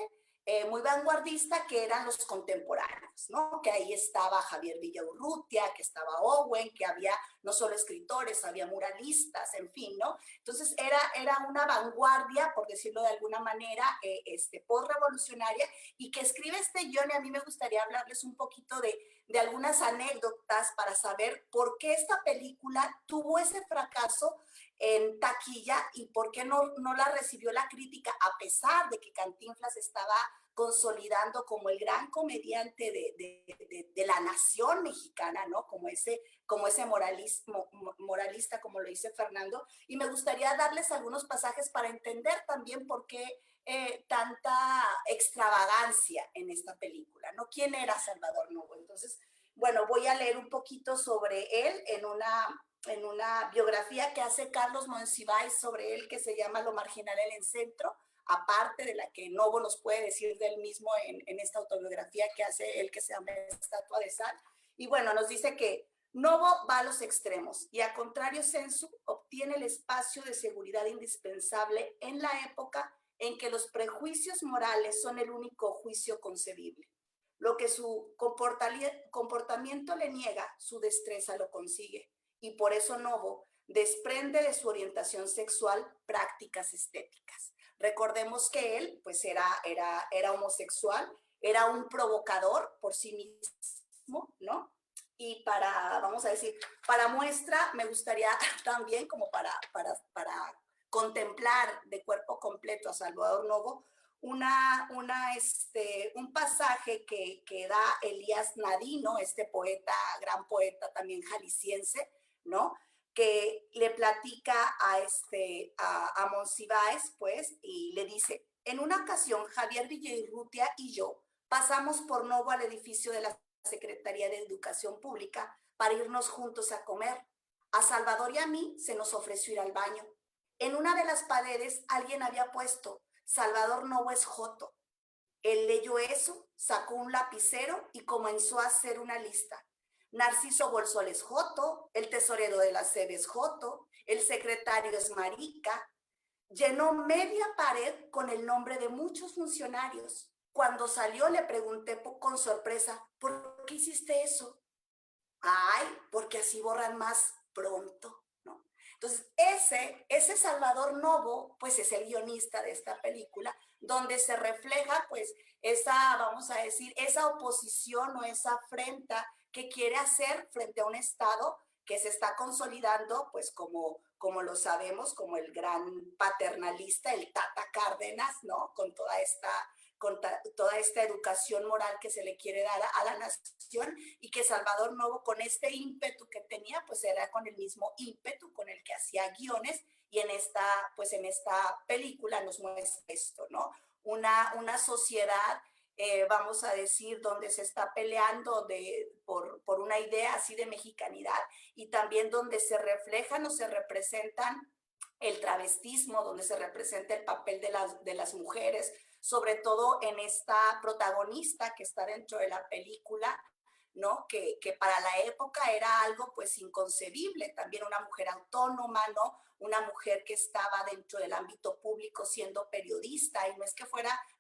muy vanguardista, que eran los contemporáneos, ¿no? Que ahí estaba Javier Villaurrutia, que estaba Owen, que había no solo escritores, había muralistas, en fin, ¿no? Entonces era una vanguardia, por decirlo de alguna manera, post-revolucionaria, y que escribe este guión, y a mí me gustaría hablarles un poquito de algunas anécdotas para saber por qué esta película tuvo ese fracaso en taquilla y por qué no la recibió la crítica, a pesar de que Cantinflas estaba consolidando como el gran comediante de la nación mexicana, ¿no? Como ese moralista, como lo dice Fernando. Y me gustaría darles algunos pasajes para entender también por qué tanta extravagancia en esta película, ¿no? ¿Quién era Salvador Novo? Entonces, bueno, voy a leer un poquito sobre él en una biografía que hace Carlos Monsiváis sobre él, que se llama Lo marginal en el centro, aparte de la que Novo nos puede decir de él mismo en esta autobiografía que hace él, que se llama Estatua de Sal. Y bueno, nos dice que Novo va a los extremos y, a contrario sensu, obtiene el espacio de seguridad indispensable en la época en que los prejuicios morales son el único juicio concebible. Lo que su comportamiento le niega, su destreza lo consigue. Y por eso Novo desprende de su orientación sexual prácticas estéticas. Recordemos que él, pues, era homosexual, era un provocador por sí mismo, ¿no? Y vamos a decir, para muestra, me gustaría también, como para contemplar de cuerpo completo a Salvador Novo, un pasaje que da Elías Nadino, este poeta, gran poeta también jalisciense, ¿no? Que le platica a Monsiváis, pues, y le dice: en una ocasión, Javier Villaurrutia y yo pasamos por Novo al edificio de la Secretaría de Educación Pública para irnos juntos a comer. A Salvador y a mí se nos ofreció ir al baño. En una de las paredes alguien había puesto: Salvador Novo es joto. Él leyó eso, sacó un lapicero y comenzó a hacer una lista. Narciso Bolsol es joto, el tesorero de la SEB es joto, el secretario es marica. Llenó media pared con el nombre de muchos funcionarios. Cuando salió le pregunté con sorpresa: ¿por qué hiciste eso? Ay, porque así borran más pronto, ¿no? Entonces, ese Salvador Novo, pues, es el guionista de esta película, donde se refleja, pues, vamos a decir, esa oposición o esa afrenta que quiere hacer frente a un Estado que se está consolidando, pues, como lo sabemos, como el gran paternalista, el Tata Cárdenas, ¿no? Con toda esta educación moral que se le quiere dar a la nación, y que Salvador Novo, con este ímpetu que tenía, pues era con el mismo ímpetu con el que hacía guiones, y en esta película nos muestra esto, ¿no? Una sociedad, vamos a decir, donde se está peleando por una idea así de mexicanidad, y también donde se reflejan o se representan el travestismo, donde se representa el papel de las mujeres, sobre todo en esta protagonista que está dentro de la película, ¿no? Que para la época era algo, pues, inconcebible. También una mujer autónoma, ¿no? Una mujer que estaba dentro del ámbito público siendo periodista, y no es que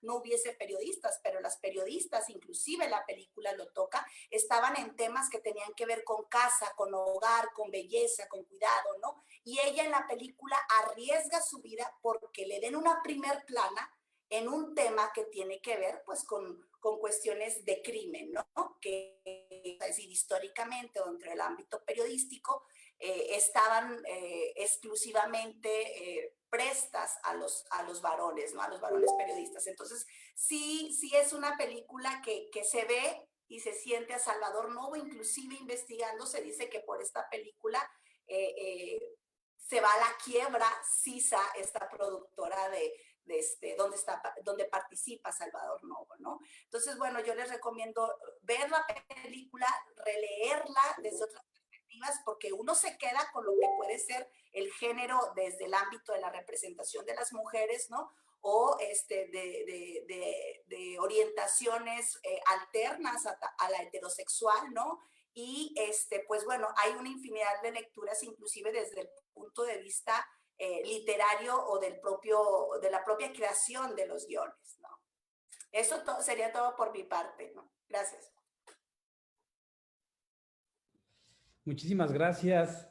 no hubiese periodistas, pero las periodistas, inclusive la película lo toca, estaban en temas que tenían que ver con casa, con hogar, con belleza, con cuidado, ¿no? Y ella en la película arriesga su vida porque le den una primer plana en un tema que tiene que ver, pues, con cuestiones de crimen, ¿no? Que, es decir, históricamente, dentro del ámbito periodístico, estaban exclusivamente prestas a los varones, ¿no? A los varones periodistas. Entonces, sí es una película que se ve y se siente a Salvador Novo. Inclusive investigando, se dice que por esta película se va a la quiebra CISA, esta productora donde participa Salvador Novo, ¿no? Entonces, bueno, yo les recomiendo ver la película, releerla desde otras perspectivas, porque uno se queda con lo que puede ser el género desde el ámbito de la representación de las mujeres, ¿no? o de orientaciones alternas a la heterosexual, ¿no? Y pues bueno, hay una infinidad de lecturas, inclusive desde el punto de vista literario o de la propia creación de los guiones, ¿no? Eso sería todo por mi parte, ¿no? Gracias. Muchísimas gracias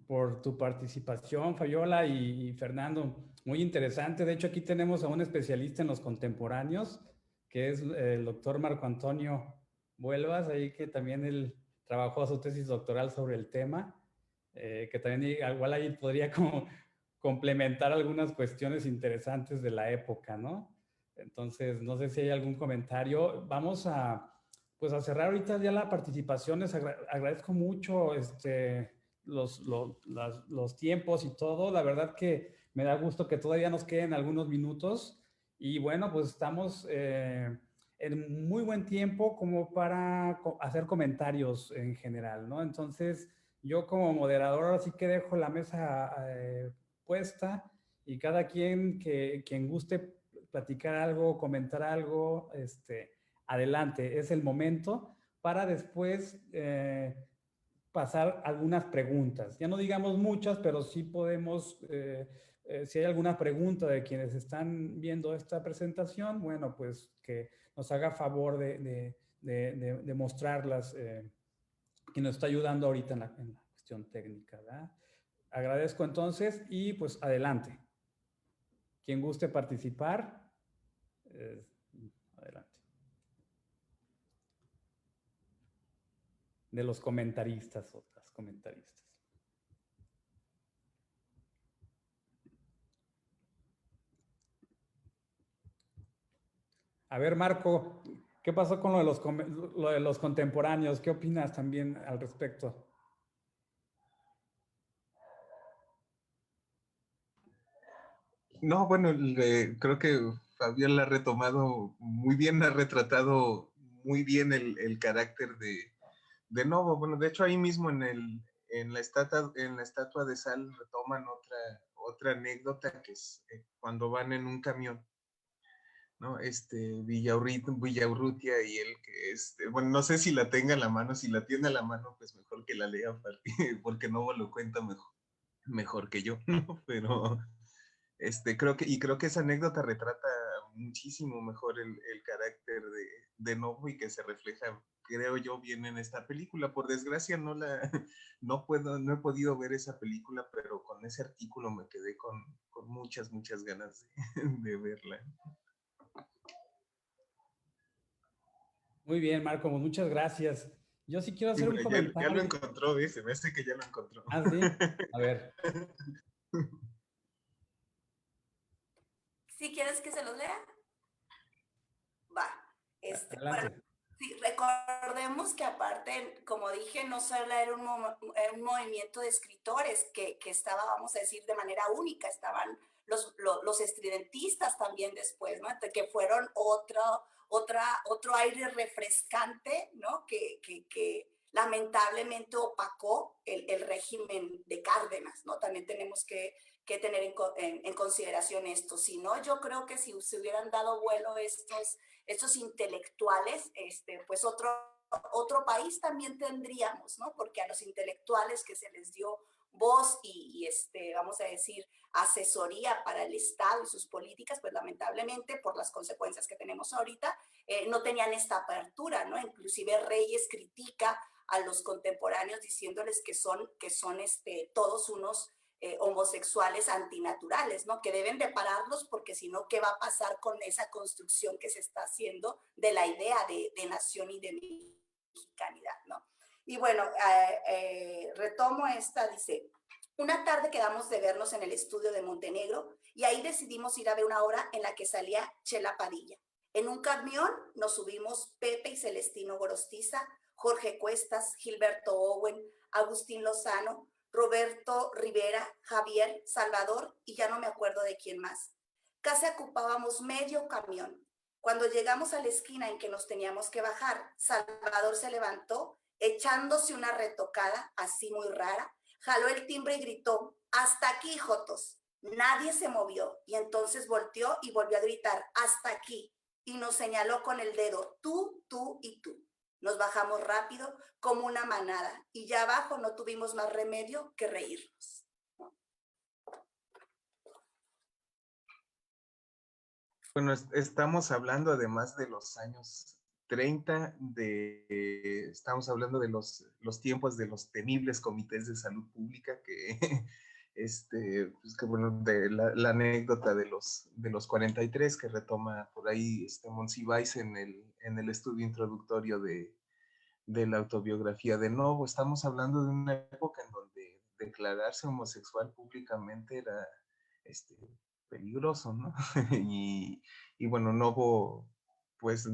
por tu participación, Fabiola y Fernando. Muy interesante. De hecho, aquí tenemos a un especialista en los contemporáneos, que es el doctor Marco Antonio Vuelvas, ahí que también él trabajó su tesis doctoral sobre el tema, que también igual ahí podría como complementar algunas cuestiones interesantes de la época, ¿no? Entonces, no sé si hay algún comentario. Vamos a cerrar ahorita ya la participación. Les agradezco mucho los tiempos y todo. La verdad que me da gusto que todavía nos queden algunos minutos. Y bueno, pues estamos en muy buen tiempo como para hacer comentarios en general, ¿no? Entonces, yo como moderador ahora sí que dejo la mesa puesta y cada quien quien guste platicar algo, comentar algo, adelante, es el momento para después pasar algunas preguntas. Ya no digamos muchas, pero sí podemos, si hay alguna pregunta de quienes están viendo esta presentación, bueno, pues que nos haga favor de mostrarlas, que nos está ayudando ahorita en la cuestión técnica, ¿verdad? Agradezco entonces y pues adelante. Quien guste participar, adelante. De los comentaristas o las comentaristas. A ver, Marco, ¿qué pasó con lo de los contemporáneos? ¿Qué opinas también al respecto? No, bueno, creo que Fabiola ha retomado muy bien, ha retratado muy bien el carácter de Novo. Bueno, de hecho ahí mismo en la estatua de sal retoman otra anécdota que es cuando van en un camión, ¿no? Villaurrutia y él que bueno, no sé si la tenga a la mano, si la tiene a la mano, pues mejor que la lea porque Novo lo cuenta mejor que yo, ¿no? Pero creo que esa anécdota retrata muchísimo mejor el carácter de Novo y que se refleja, creo yo, bien en esta película. Por desgracia no he podido ver esa película, pero con ese artículo me quedé con muchas ganas de verla. Muy bien, Marco, muchas gracias. Yo sí quiero hacer un Ya comentario. lo encontró, se me hace que ya lo encontró. Ah, sí. A ver. ¿Sí quieres que se los lea? Va. Adelante. Bueno, sí, recordemos que aparte, como dije, no solo era un movimiento de escritores que estaba, vamos a decir, de manera única, estaban los estridentistas también después, ¿no? Que fueron otro aire refrescante, ¿no? Que lamentablemente opacó el régimen de Cárdenas, ¿no? También tenemos que tener en consideración esto. Si no, yo creo que si se hubieran dado vuelo estos intelectuales, pues otro país también tendríamos, ¿no? Porque a los intelectuales que se les dio voz y vamos a decir, asesoría para el Estado y sus políticas, pues lamentablemente por las consecuencias que tenemos ahorita, no tenían esta apertura, ¿no? Inclusive Reyes critica a los contemporáneos diciéndoles que son todos unos homosexuales antinaturales, ¿no? Que deben de pararlos porque si no, ¿qué va a pasar con esa construcción que se está haciendo de la idea de nación y de mexicanidad, ¿no? Y bueno, retomo esta, dice, una tarde quedamos de vernos en el estudio de Montenegro y ahí decidimos ir a ver una obra en la que salía Chela Padilla. En un camión nos subimos Pepe y Celestino Gorostiza, Jorge Cuestas, Gilberto Owen, Agustín Lozano, Roberto Rivera, Javier, Salvador y ya no me acuerdo de quién más. Casi ocupábamos medio camión. Cuando llegamos a la esquina en que nos teníamos que bajar, Salvador se levantó, echándose una retocada así muy rara, jaló el timbre y gritó, hasta aquí, jotos. Nadie se movió y entonces volteó y volvió a gritar, hasta aquí. Y nos señaló con el dedo, tú, tú y tú. Nos bajamos rápido como una manada y ya abajo no tuvimos más remedio que reírnos. Bueno, estamos hablando además de los años 30, estamos hablando de los tiempos de los temibles comités de salud pública que, pues que bueno, de la anécdota de los 43 que retoma por ahí Monsiváis en el estudio introductorio de la autobiografía de Novo. Estamos hablando de una época en donde declararse homosexual públicamente era peligroso, ¿no? y bueno, Novo, pues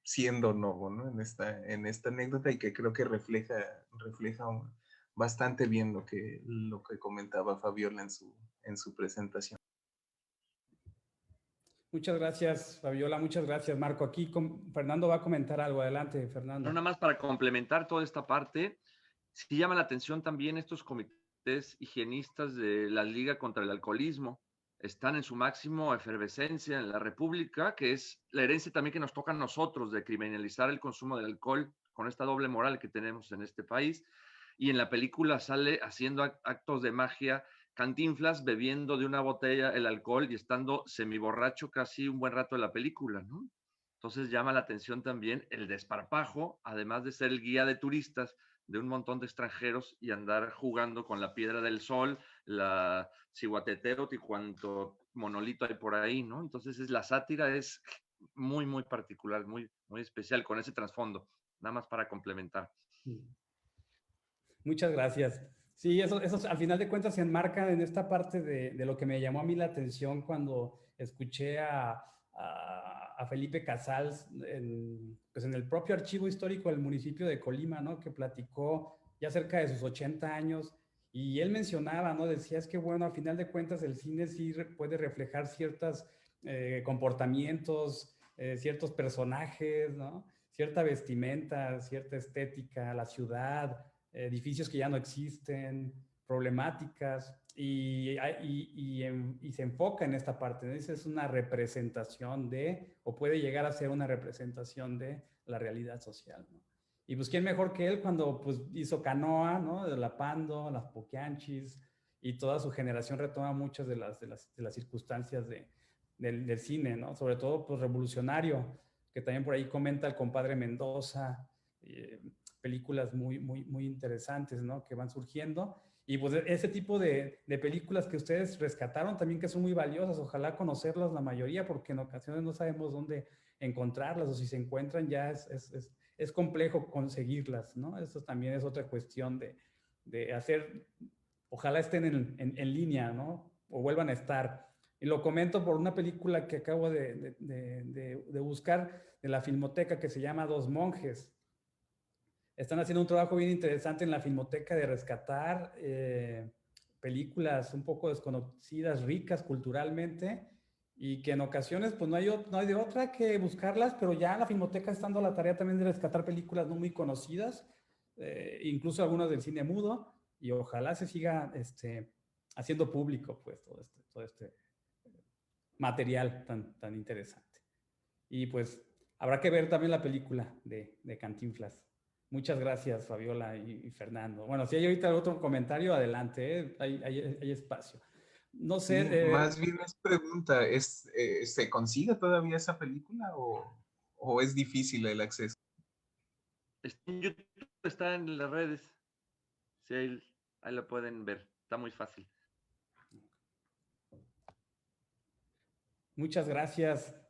siendo Novo, ¿no? En esta anécdota, y que creo que refleja bastante bien lo que comentaba Fabiola en su presentación. Muchas gracias, Fabiola. Muchas gracias, Marco. Aquí Fernando va a comentar algo. Adelante, Fernando. No, nada más para complementar toda esta parte, sí llama la atención también estos comités higienistas de la Liga contra el Alcoholismo. Están en su máximo efervescencia en la República, que es la herencia también que nos toca a nosotros de criminalizar el consumo del alcohol con esta doble moral que tenemos en este país. Y en la película sale haciendo actos de magia Cantinflas bebiendo de una botella el alcohol y estando semiborracho casi un buen rato de la película, ¿no? Entonces llama la atención también el desparpajo, además de ser el guía de turistas de un montón de extranjeros y andar jugando con la Piedra del Sol, la Cihuatetero y cuanto monolito hay por ahí, ¿no? Entonces la sátira es muy, muy particular, muy, muy especial con ese trasfondo, nada más para complementar. Muchas gracias. Sí, eso al final de cuentas se enmarca en esta parte de lo que me llamó a mí la atención cuando escuché a Felipe Casals pues en el propio archivo histórico del municipio de Colima, ¿no? Que platicó ya cerca de sus 80 años y él mencionaba, ¿no? Decía, es que bueno, a final de cuentas el cine sí puede reflejar ciertos comportamientos, ciertos personajes, ¿no? Cierta vestimenta, cierta estética, la ciudad, edificios que ya no existen, problemáticas, y se enfoca en esta parte, ¿no? Esa es una representación de, o puede llegar a ser una representación de la realidad social, ¿no? Y pues quién mejor que él cuando pues hizo Canoa, ¿no? De la Pando, las Poquianchis, y toda su generación retoma muchas de las circunstancias del cine, ¿no? Sobre todo pues revolucionario, que también por ahí comenta el compadre Mendoza, películas muy, muy, muy interesantes, ¿no? Que van surgiendo. Y pues ese tipo de películas que ustedes rescataron también que son muy valiosas, ojalá conocerlas la mayoría, porque en ocasiones no sabemos dónde encontrarlas, o si se encuentran ya es complejo conseguirlas, ¿no? Eso también es otra cuestión de hacer, ojalá estén en línea, ¿no? O vuelvan a estar. Y lo comento por una película que acabo de buscar de la Filmoteca que se llama Dos Monjes. Están haciendo un trabajo bien interesante en la Filmoteca de rescatar películas un poco desconocidas, ricas culturalmente, y que en ocasiones pues no hay de otra que buscarlas, pero ya la Filmoteca está dando la tarea también de rescatar películas no muy conocidas, incluso algunas del cine mudo, y ojalá se siga haciendo público pues todo este material tan interesante. Y pues habrá que ver también la película de Cantinflas. Muchas gracias, Fabiola y Fernando. Bueno, si hay ahorita otro comentario, adelante, ¿eh? Hay espacio. No sé. Sí, más bien es pregunta, ¿se consigue todavía esa película o es difícil el acceso? En YouTube, está en las redes. Sí, ahí lo pueden ver. Está muy fácil. Muchas gracias.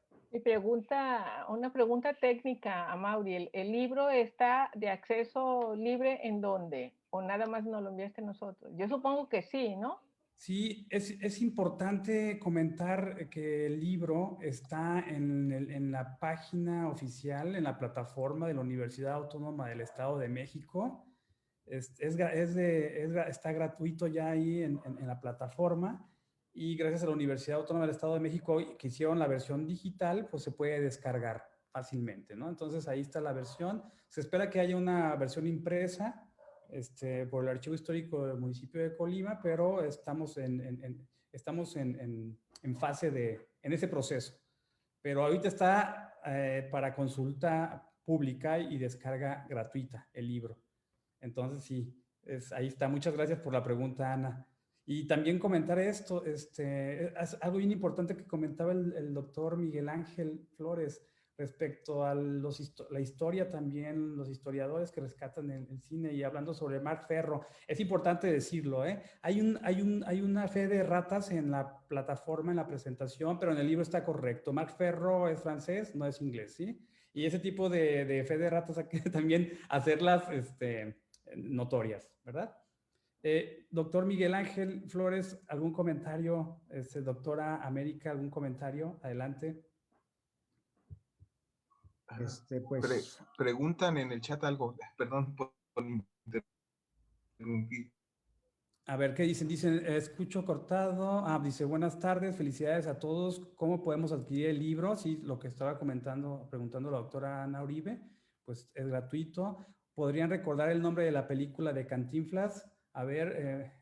Una pregunta técnica a Mauri. ¿El libro está de acceso libre en dónde? ¿O nada más nos lo enviaste a nosotros? Yo supongo que sí, ¿no? Sí, es importante comentar que el libro está en la página oficial, en la plataforma de la Universidad Autónoma del Estado de México. Está gratuito ya ahí en la plataforma, y gracias a la Universidad Autónoma del Estado de México que hicieron la versión digital, pues se puede descargar fácilmente, ¿no? Entonces ahí está la versión. Se espera que haya una versión impresa por el Archivo Histórico del municipio de Colima, pero estamos estamos en fase en ese proceso. Pero ahorita está para consulta pública y descarga gratuita el libro. Entonces, sí, ahí está. Muchas gracias por la pregunta, Ana. Y también comentar esto, es algo bien importante que comentaba el doctor Miguel Ángel Flores respecto a la historia también, los historiadores que rescatan el cine, y hablando sobre Marc Ferro. Es importante decirlo, ¿eh? Hay una fe de ratas en la plataforma, en la presentación, pero en el libro está correcto. Marc Ferro es francés, no es inglés, ¿sí? Y ese tipo de fe de ratas hay que también hacerlas notorias, ¿verdad? Doctor Miguel Ángel Flores, ¿algún comentario? Doctora América, ¿algún comentario? Adelante. Pues, preguntan en el chat algo, perdón por interrumpir. A ver, ¿qué dicen? Dicen, escucho cortado. Dice, buenas tardes, felicidades a todos. ¿Cómo podemos adquirir el libro? Sí, lo que estaba preguntando la doctora Ana Uribe, pues es gratuito. ¿Podrían recordar el nombre de la película de Cantinflas? A ver,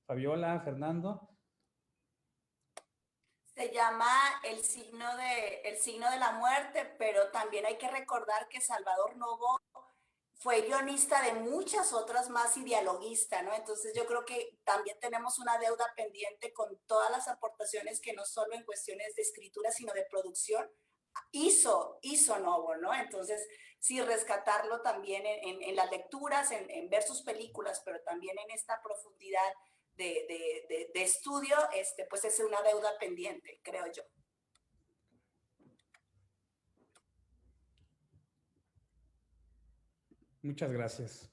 Fabiola, Fernando. Se llama El signo de la muerte, pero también hay que recordar que Salvador Novo fue guionista de muchas otras más y dialoguista, ¿no? Entonces yo creo que también tenemos una deuda pendiente con todas las aportaciones que no solo en cuestiones de escritura, sino de producción, hizo Novo, ¿no? Entonces, sí, rescatarlo también en las lecturas, en ver sus películas, pero también en esta profundidad de estudio, pues es una deuda pendiente, creo yo. Muchas gracias.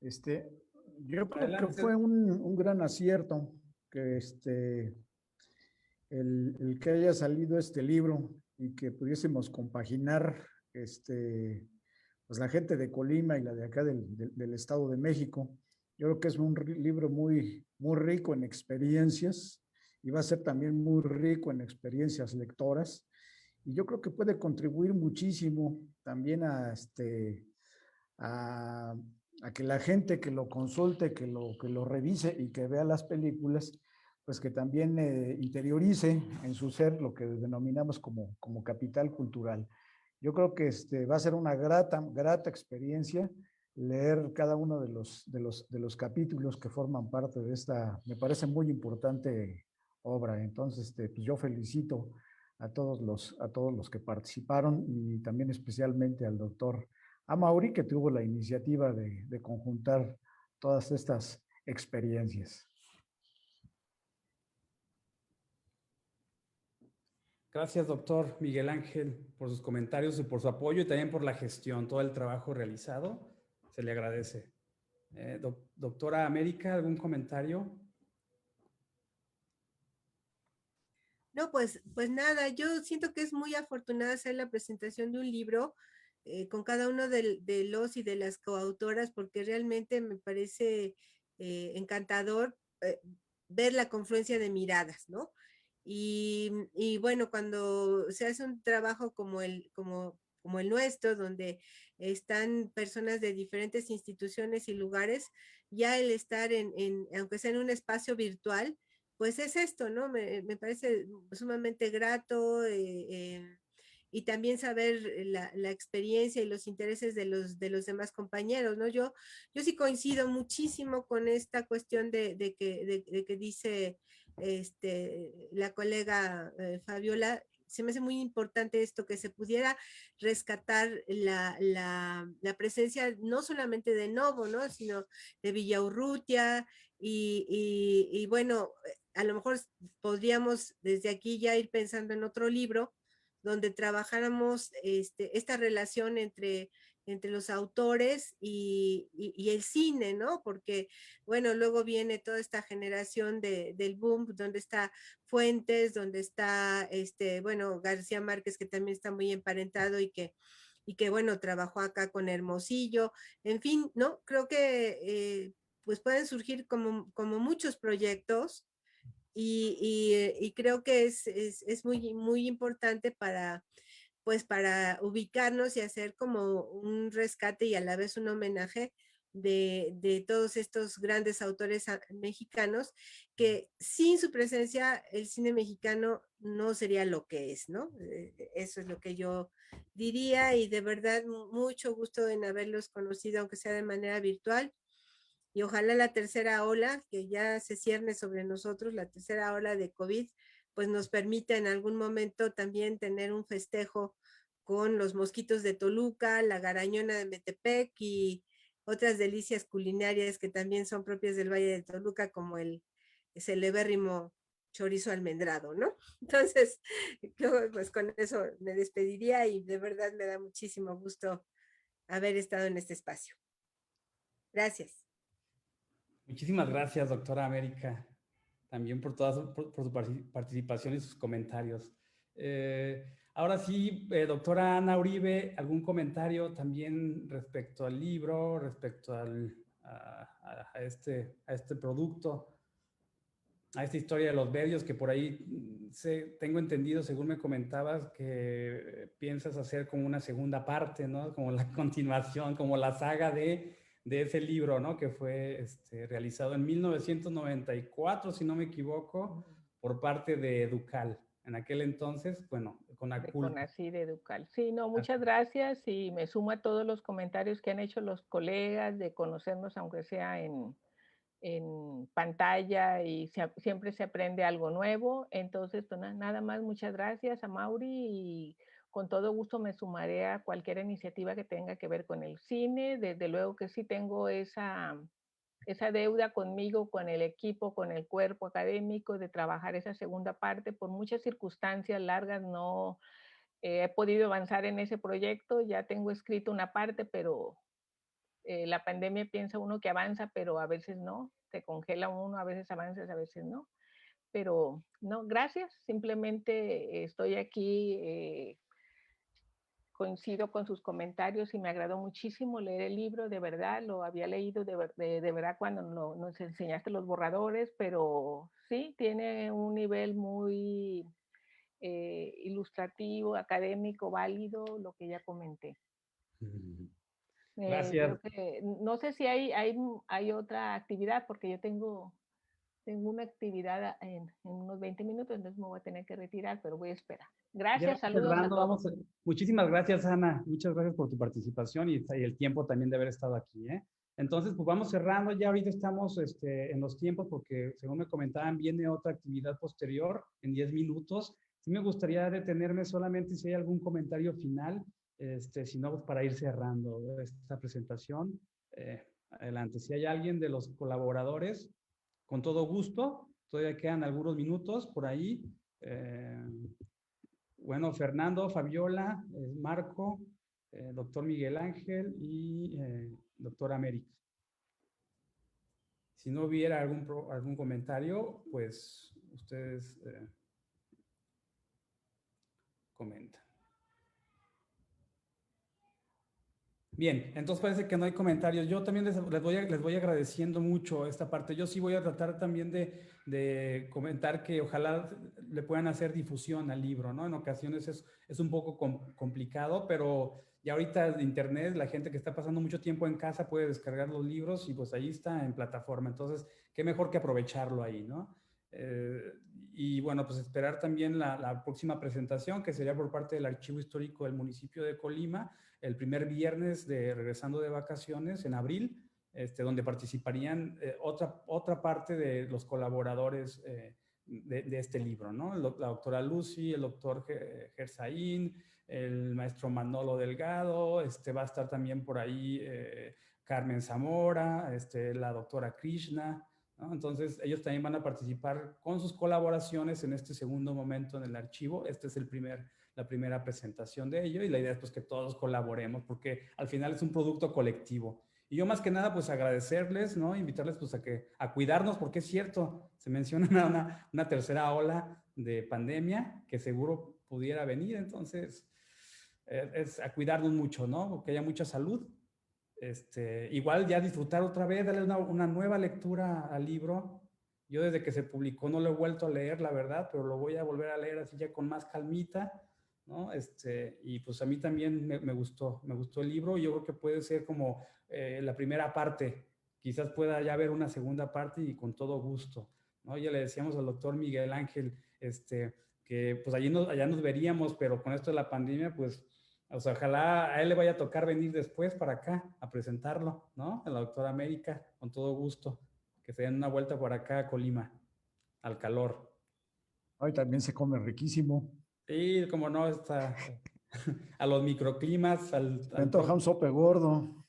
Yo creo Adelante. que fue un gran acierto que el que haya salido este libro y que pudiésemos compaginar pues la gente de Colima y la de acá del Estado de México. Yo creo que es un libro muy, muy rico en experiencias y va a ser también muy rico en experiencias lectoras. Y yo creo que puede contribuir muchísimo también a que la gente que lo consulte, que lo revise y que vea las películas, pues que también interiorice en su ser lo que denominamos como capital cultural. Yo creo que va a ser una grata experiencia leer cada uno de los capítulos que forman parte de esta, me parece muy importante obra. Entonces, pues yo felicito a todos los que participaron y también especialmente al doctor Amaury, que tuvo la iniciativa de conjuntar todas estas experiencias. Gracias, doctor Miguel Ángel, por sus comentarios y por su apoyo y también por la gestión, todo el trabajo realizado. Se le agradece. Doctora América, ¿algún comentario? No, pues nada, yo siento que es muy afortunada hacer la presentación de un libro con cada uno de los y de las coautoras, porque realmente me parece encantador ver la confluencia de miradas, ¿no? Y bueno, cuando se hace un trabajo como el nuestro, donde están personas de diferentes instituciones y lugares, ya el estar aunque sea en un espacio virtual, pues es esto, ¿no? Me parece sumamente grato y también saber la experiencia y los intereses de los demás compañeros, ¿no? Yo sí coincido muchísimo con esta cuestión de que dice la colega Fabiola. Se me hace muy importante esto, que se pudiera rescatar la presencia no solamente de Novo, ¿no? Sino de Villaurrutia y bueno, a lo mejor podríamos desde aquí ya ir pensando en otro libro donde trabajáramos esta relación entre los autores y el cine, ¿no? Porque, bueno, luego viene toda esta generación del boom, donde está Fuentes, donde está, bueno, García Márquez, que también está muy emparentado y que bueno, trabajó acá con Hermosillo, en fin, ¿no? Creo que pues pueden surgir como muchos proyectos y creo que es muy, muy importante pues para ubicarnos y hacer como un rescate y a la vez un homenaje de todos estos grandes autores mexicanos, que sin su presencia el cine mexicano no sería lo que es, ¿no? Eso es lo que yo diría, y de verdad mucho gusto en haberlos conocido, aunque sea de manera virtual. Y ojalá la tercera ola, que ya se cierne sobre nosotros, la tercera ola de COVID, pues nos permita en algún momento también tener un festejo con los mosquitos de Toluca, la garañona de Metepec y otras delicias culinarias que también son propias del Valle de Toluca, como el celebérrimo chorizo almendrado, ¿no? Entonces, yo pues con eso me despediría y de verdad me da muchísimo gusto haber estado en este espacio. Gracias. Muchísimas gracias, doctora América, también por toda por su participación y sus comentarios. Ahora sí, doctora Ana Uribe, ¿algún comentario también respecto al libro, respecto a este producto, a esta historia de los medios, que por ahí tengo entendido, según me comentabas, que piensas hacer como una segunda parte, ¿no? Como la continuación, como la saga de ese libro, ¿no? Que fue realizado en 1994, si no me equivoco, por parte de Educal. En aquel entonces, bueno, CONACYT de Educal. Sí, no, muchas gracias y me sumo a todos los comentarios que han hecho los colegas de conocernos, aunque sea en pantalla, y siempre se aprende algo nuevo. Entonces, pues nada más, muchas gracias a Mauri, y con todo gusto me sumaré a cualquier iniciativa que tenga que ver con el cine. Desde luego que sí tengo esa deuda conmigo, con el equipo, con el cuerpo académico, de trabajar esa segunda parte. Por muchas circunstancias largas no he podido avanzar en ese proyecto. Ya tengo escrito una parte, pero la pandemia piensa uno que avanza, pero a veces no, se congela uno, a veces avanzas, a veces no. Pero no, gracias, simplemente estoy aquí, coincido con sus comentarios y me agradó muchísimo leer el libro, de verdad, lo había leído de verdad cuando nos enseñaste los borradores, pero sí, tiene un nivel muy ilustrativo, académico, válido, lo que ya comenté. Gracias. Creo que, no sé si hay otra actividad, porque yo tengo una actividad en unos 20 minutos, entonces me voy a tener que retirar, pero voy a esperar. Gracias, saludos a todos. Muchísimas gracias, Ana. Muchas gracias por tu participación y el tiempo también de haber estado aquí, ¿eh? Entonces, pues vamos cerrando. Ya ahorita estamos en los tiempos porque, según me comentaban, viene otra actividad posterior en 10 minutos. Sí me gustaría detenerme solamente si hay algún comentario final, si no, pues para ir cerrando esta presentación. Adelante. Si hay alguien de los colaboradores, con todo gusto. Todavía quedan algunos minutos por ahí. Bueno, Fernando, Fabiola, Marco, doctor Miguel Ángel y doctor América. Si no hubiera algún comentario, pues ustedes comentan. Bien, entonces parece que no hay comentarios. Yo también les voy agradeciendo mucho esta parte. Yo sí voy a tratar también de comentar que ojalá le puedan hacer difusión al libro, ¿no? En ocasiones es un poco complicado, pero ya ahorita de internet, la gente que está pasando mucho tiempo en casa puede descargar los libros y pues ahí está en plataforma. Entonces, qué mejor que aprovecharlo ahí, ¿no? Y bueno, pues esperar también la próxima presentación, que sería por parte del Archivo Histórico del municipio de Colima, el primer viernes regresando de vacaciones en abril, donde participarían otra parte de los colaboradores de este libro, ¿no? La doctora Lucy, el doctor Gersaín, el maestro Manolo Delgado, va a estar también por ahí Carmen Zamora, la doctora Krishna, ¿no? Entonces, ellos también van a participar con sus colaboraciones en este segundo momento en el archivo. Este es la primera presentación de ello y la idea es pues que todos colaboremos porque al final es un producto colectivo. Y yo más que nada pues agradecerles, ¿no? Invitarles pues a cuidarnos porque es cierto, se menciona una tercera ola de pandemia que seguro pudiera venir, entonces es a cuidarnos mucho, ¿no? Que haya mucha salud. Igual ya disfrutar otra vez, darle una nueva lectura al libro. Yo desde que se publicó no lo he vuelto a leer, la verdad, pero lo voy a volver a leer así ya con más calmita, ¿no? Y pues a mí también me gustó el libro. Yo creo que puede ser como la primera parte. Quizás pueda ya haber una segunda parte y con todo gusto, ¿no? Ya le decíamos al doctor Miguel Ángel, que pues allá nos veríamos, pero con esto de la pandemia, pues, o sea, ojalá a él le vaya a tocar venir después para acá a presentarlo, ¿no? A la doctora América, con todo gusto, que se den una vuelta por acá a Colima, al calor. Hoy también se come riquísimo. Sí, como no, a los microclimas, Me antoja un sope gordo.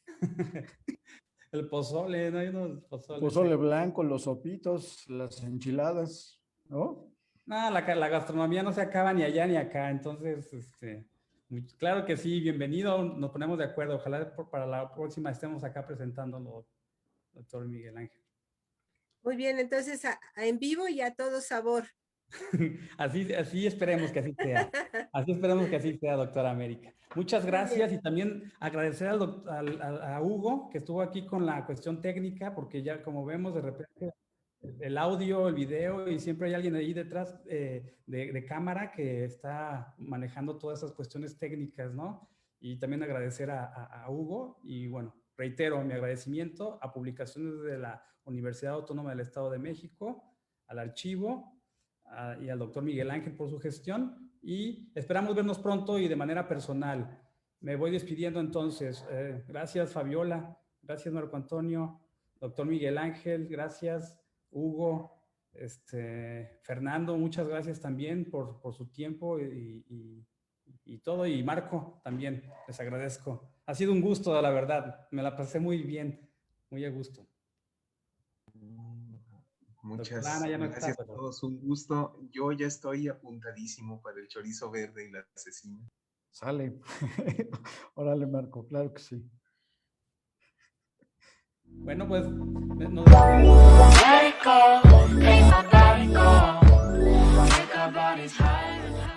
El pozole, ¿no? Hay unos pozoles. Pozole blanco, los sopitos, las enchiladas, ¿no? No, la gastronomía no se acaba ni allá ni acá, entonces, claro que sí, bienvenido, nos ponemos de acuerdo, ojalá para la próxima estemos acá presentándolo, doctor Miguel Ángel. Muy bien, entonces en vivo y a todo sabor. Así esperemos que así sea. Así esperemos que así sea, doctora América. Muchas gracias y también agradecer a Hugo, que estuvo aquí con la cuestión técnica, porque ya como vemos de repente el audio, el video, y siempre hay alguien ahí detrás de cámara que está manejando todas esas cuestiones técnicas, ¿no? Y también agradecer a Hugo y bueno, reitero mi agradecimiento a Publicaciones de la Universidad Autónoma del Estado de México, al archivo y al doctor Miguel Ángel por su gestión y esperamos vernos pronto y de manera personal. Me voy despidiendo entonces. Gracias Fabiola, gracias Marco Antonio, doctor Miguel Ángel, gracias Hugo, Fernando, muchas gracias también por su tiempo y todo, y Marco también, les agradezco. Ha sido un gusto, la verdad, me la pasé muy bien, muy a gusto. Muchas gracias a todos, un gusto. Yo ya estoy apuntadísimo para el chorizo verde y la cecina. Sale. Órale, Marco, claro que sí. Bueno, pues Let it go, make my body go, make our bodies higher and higher.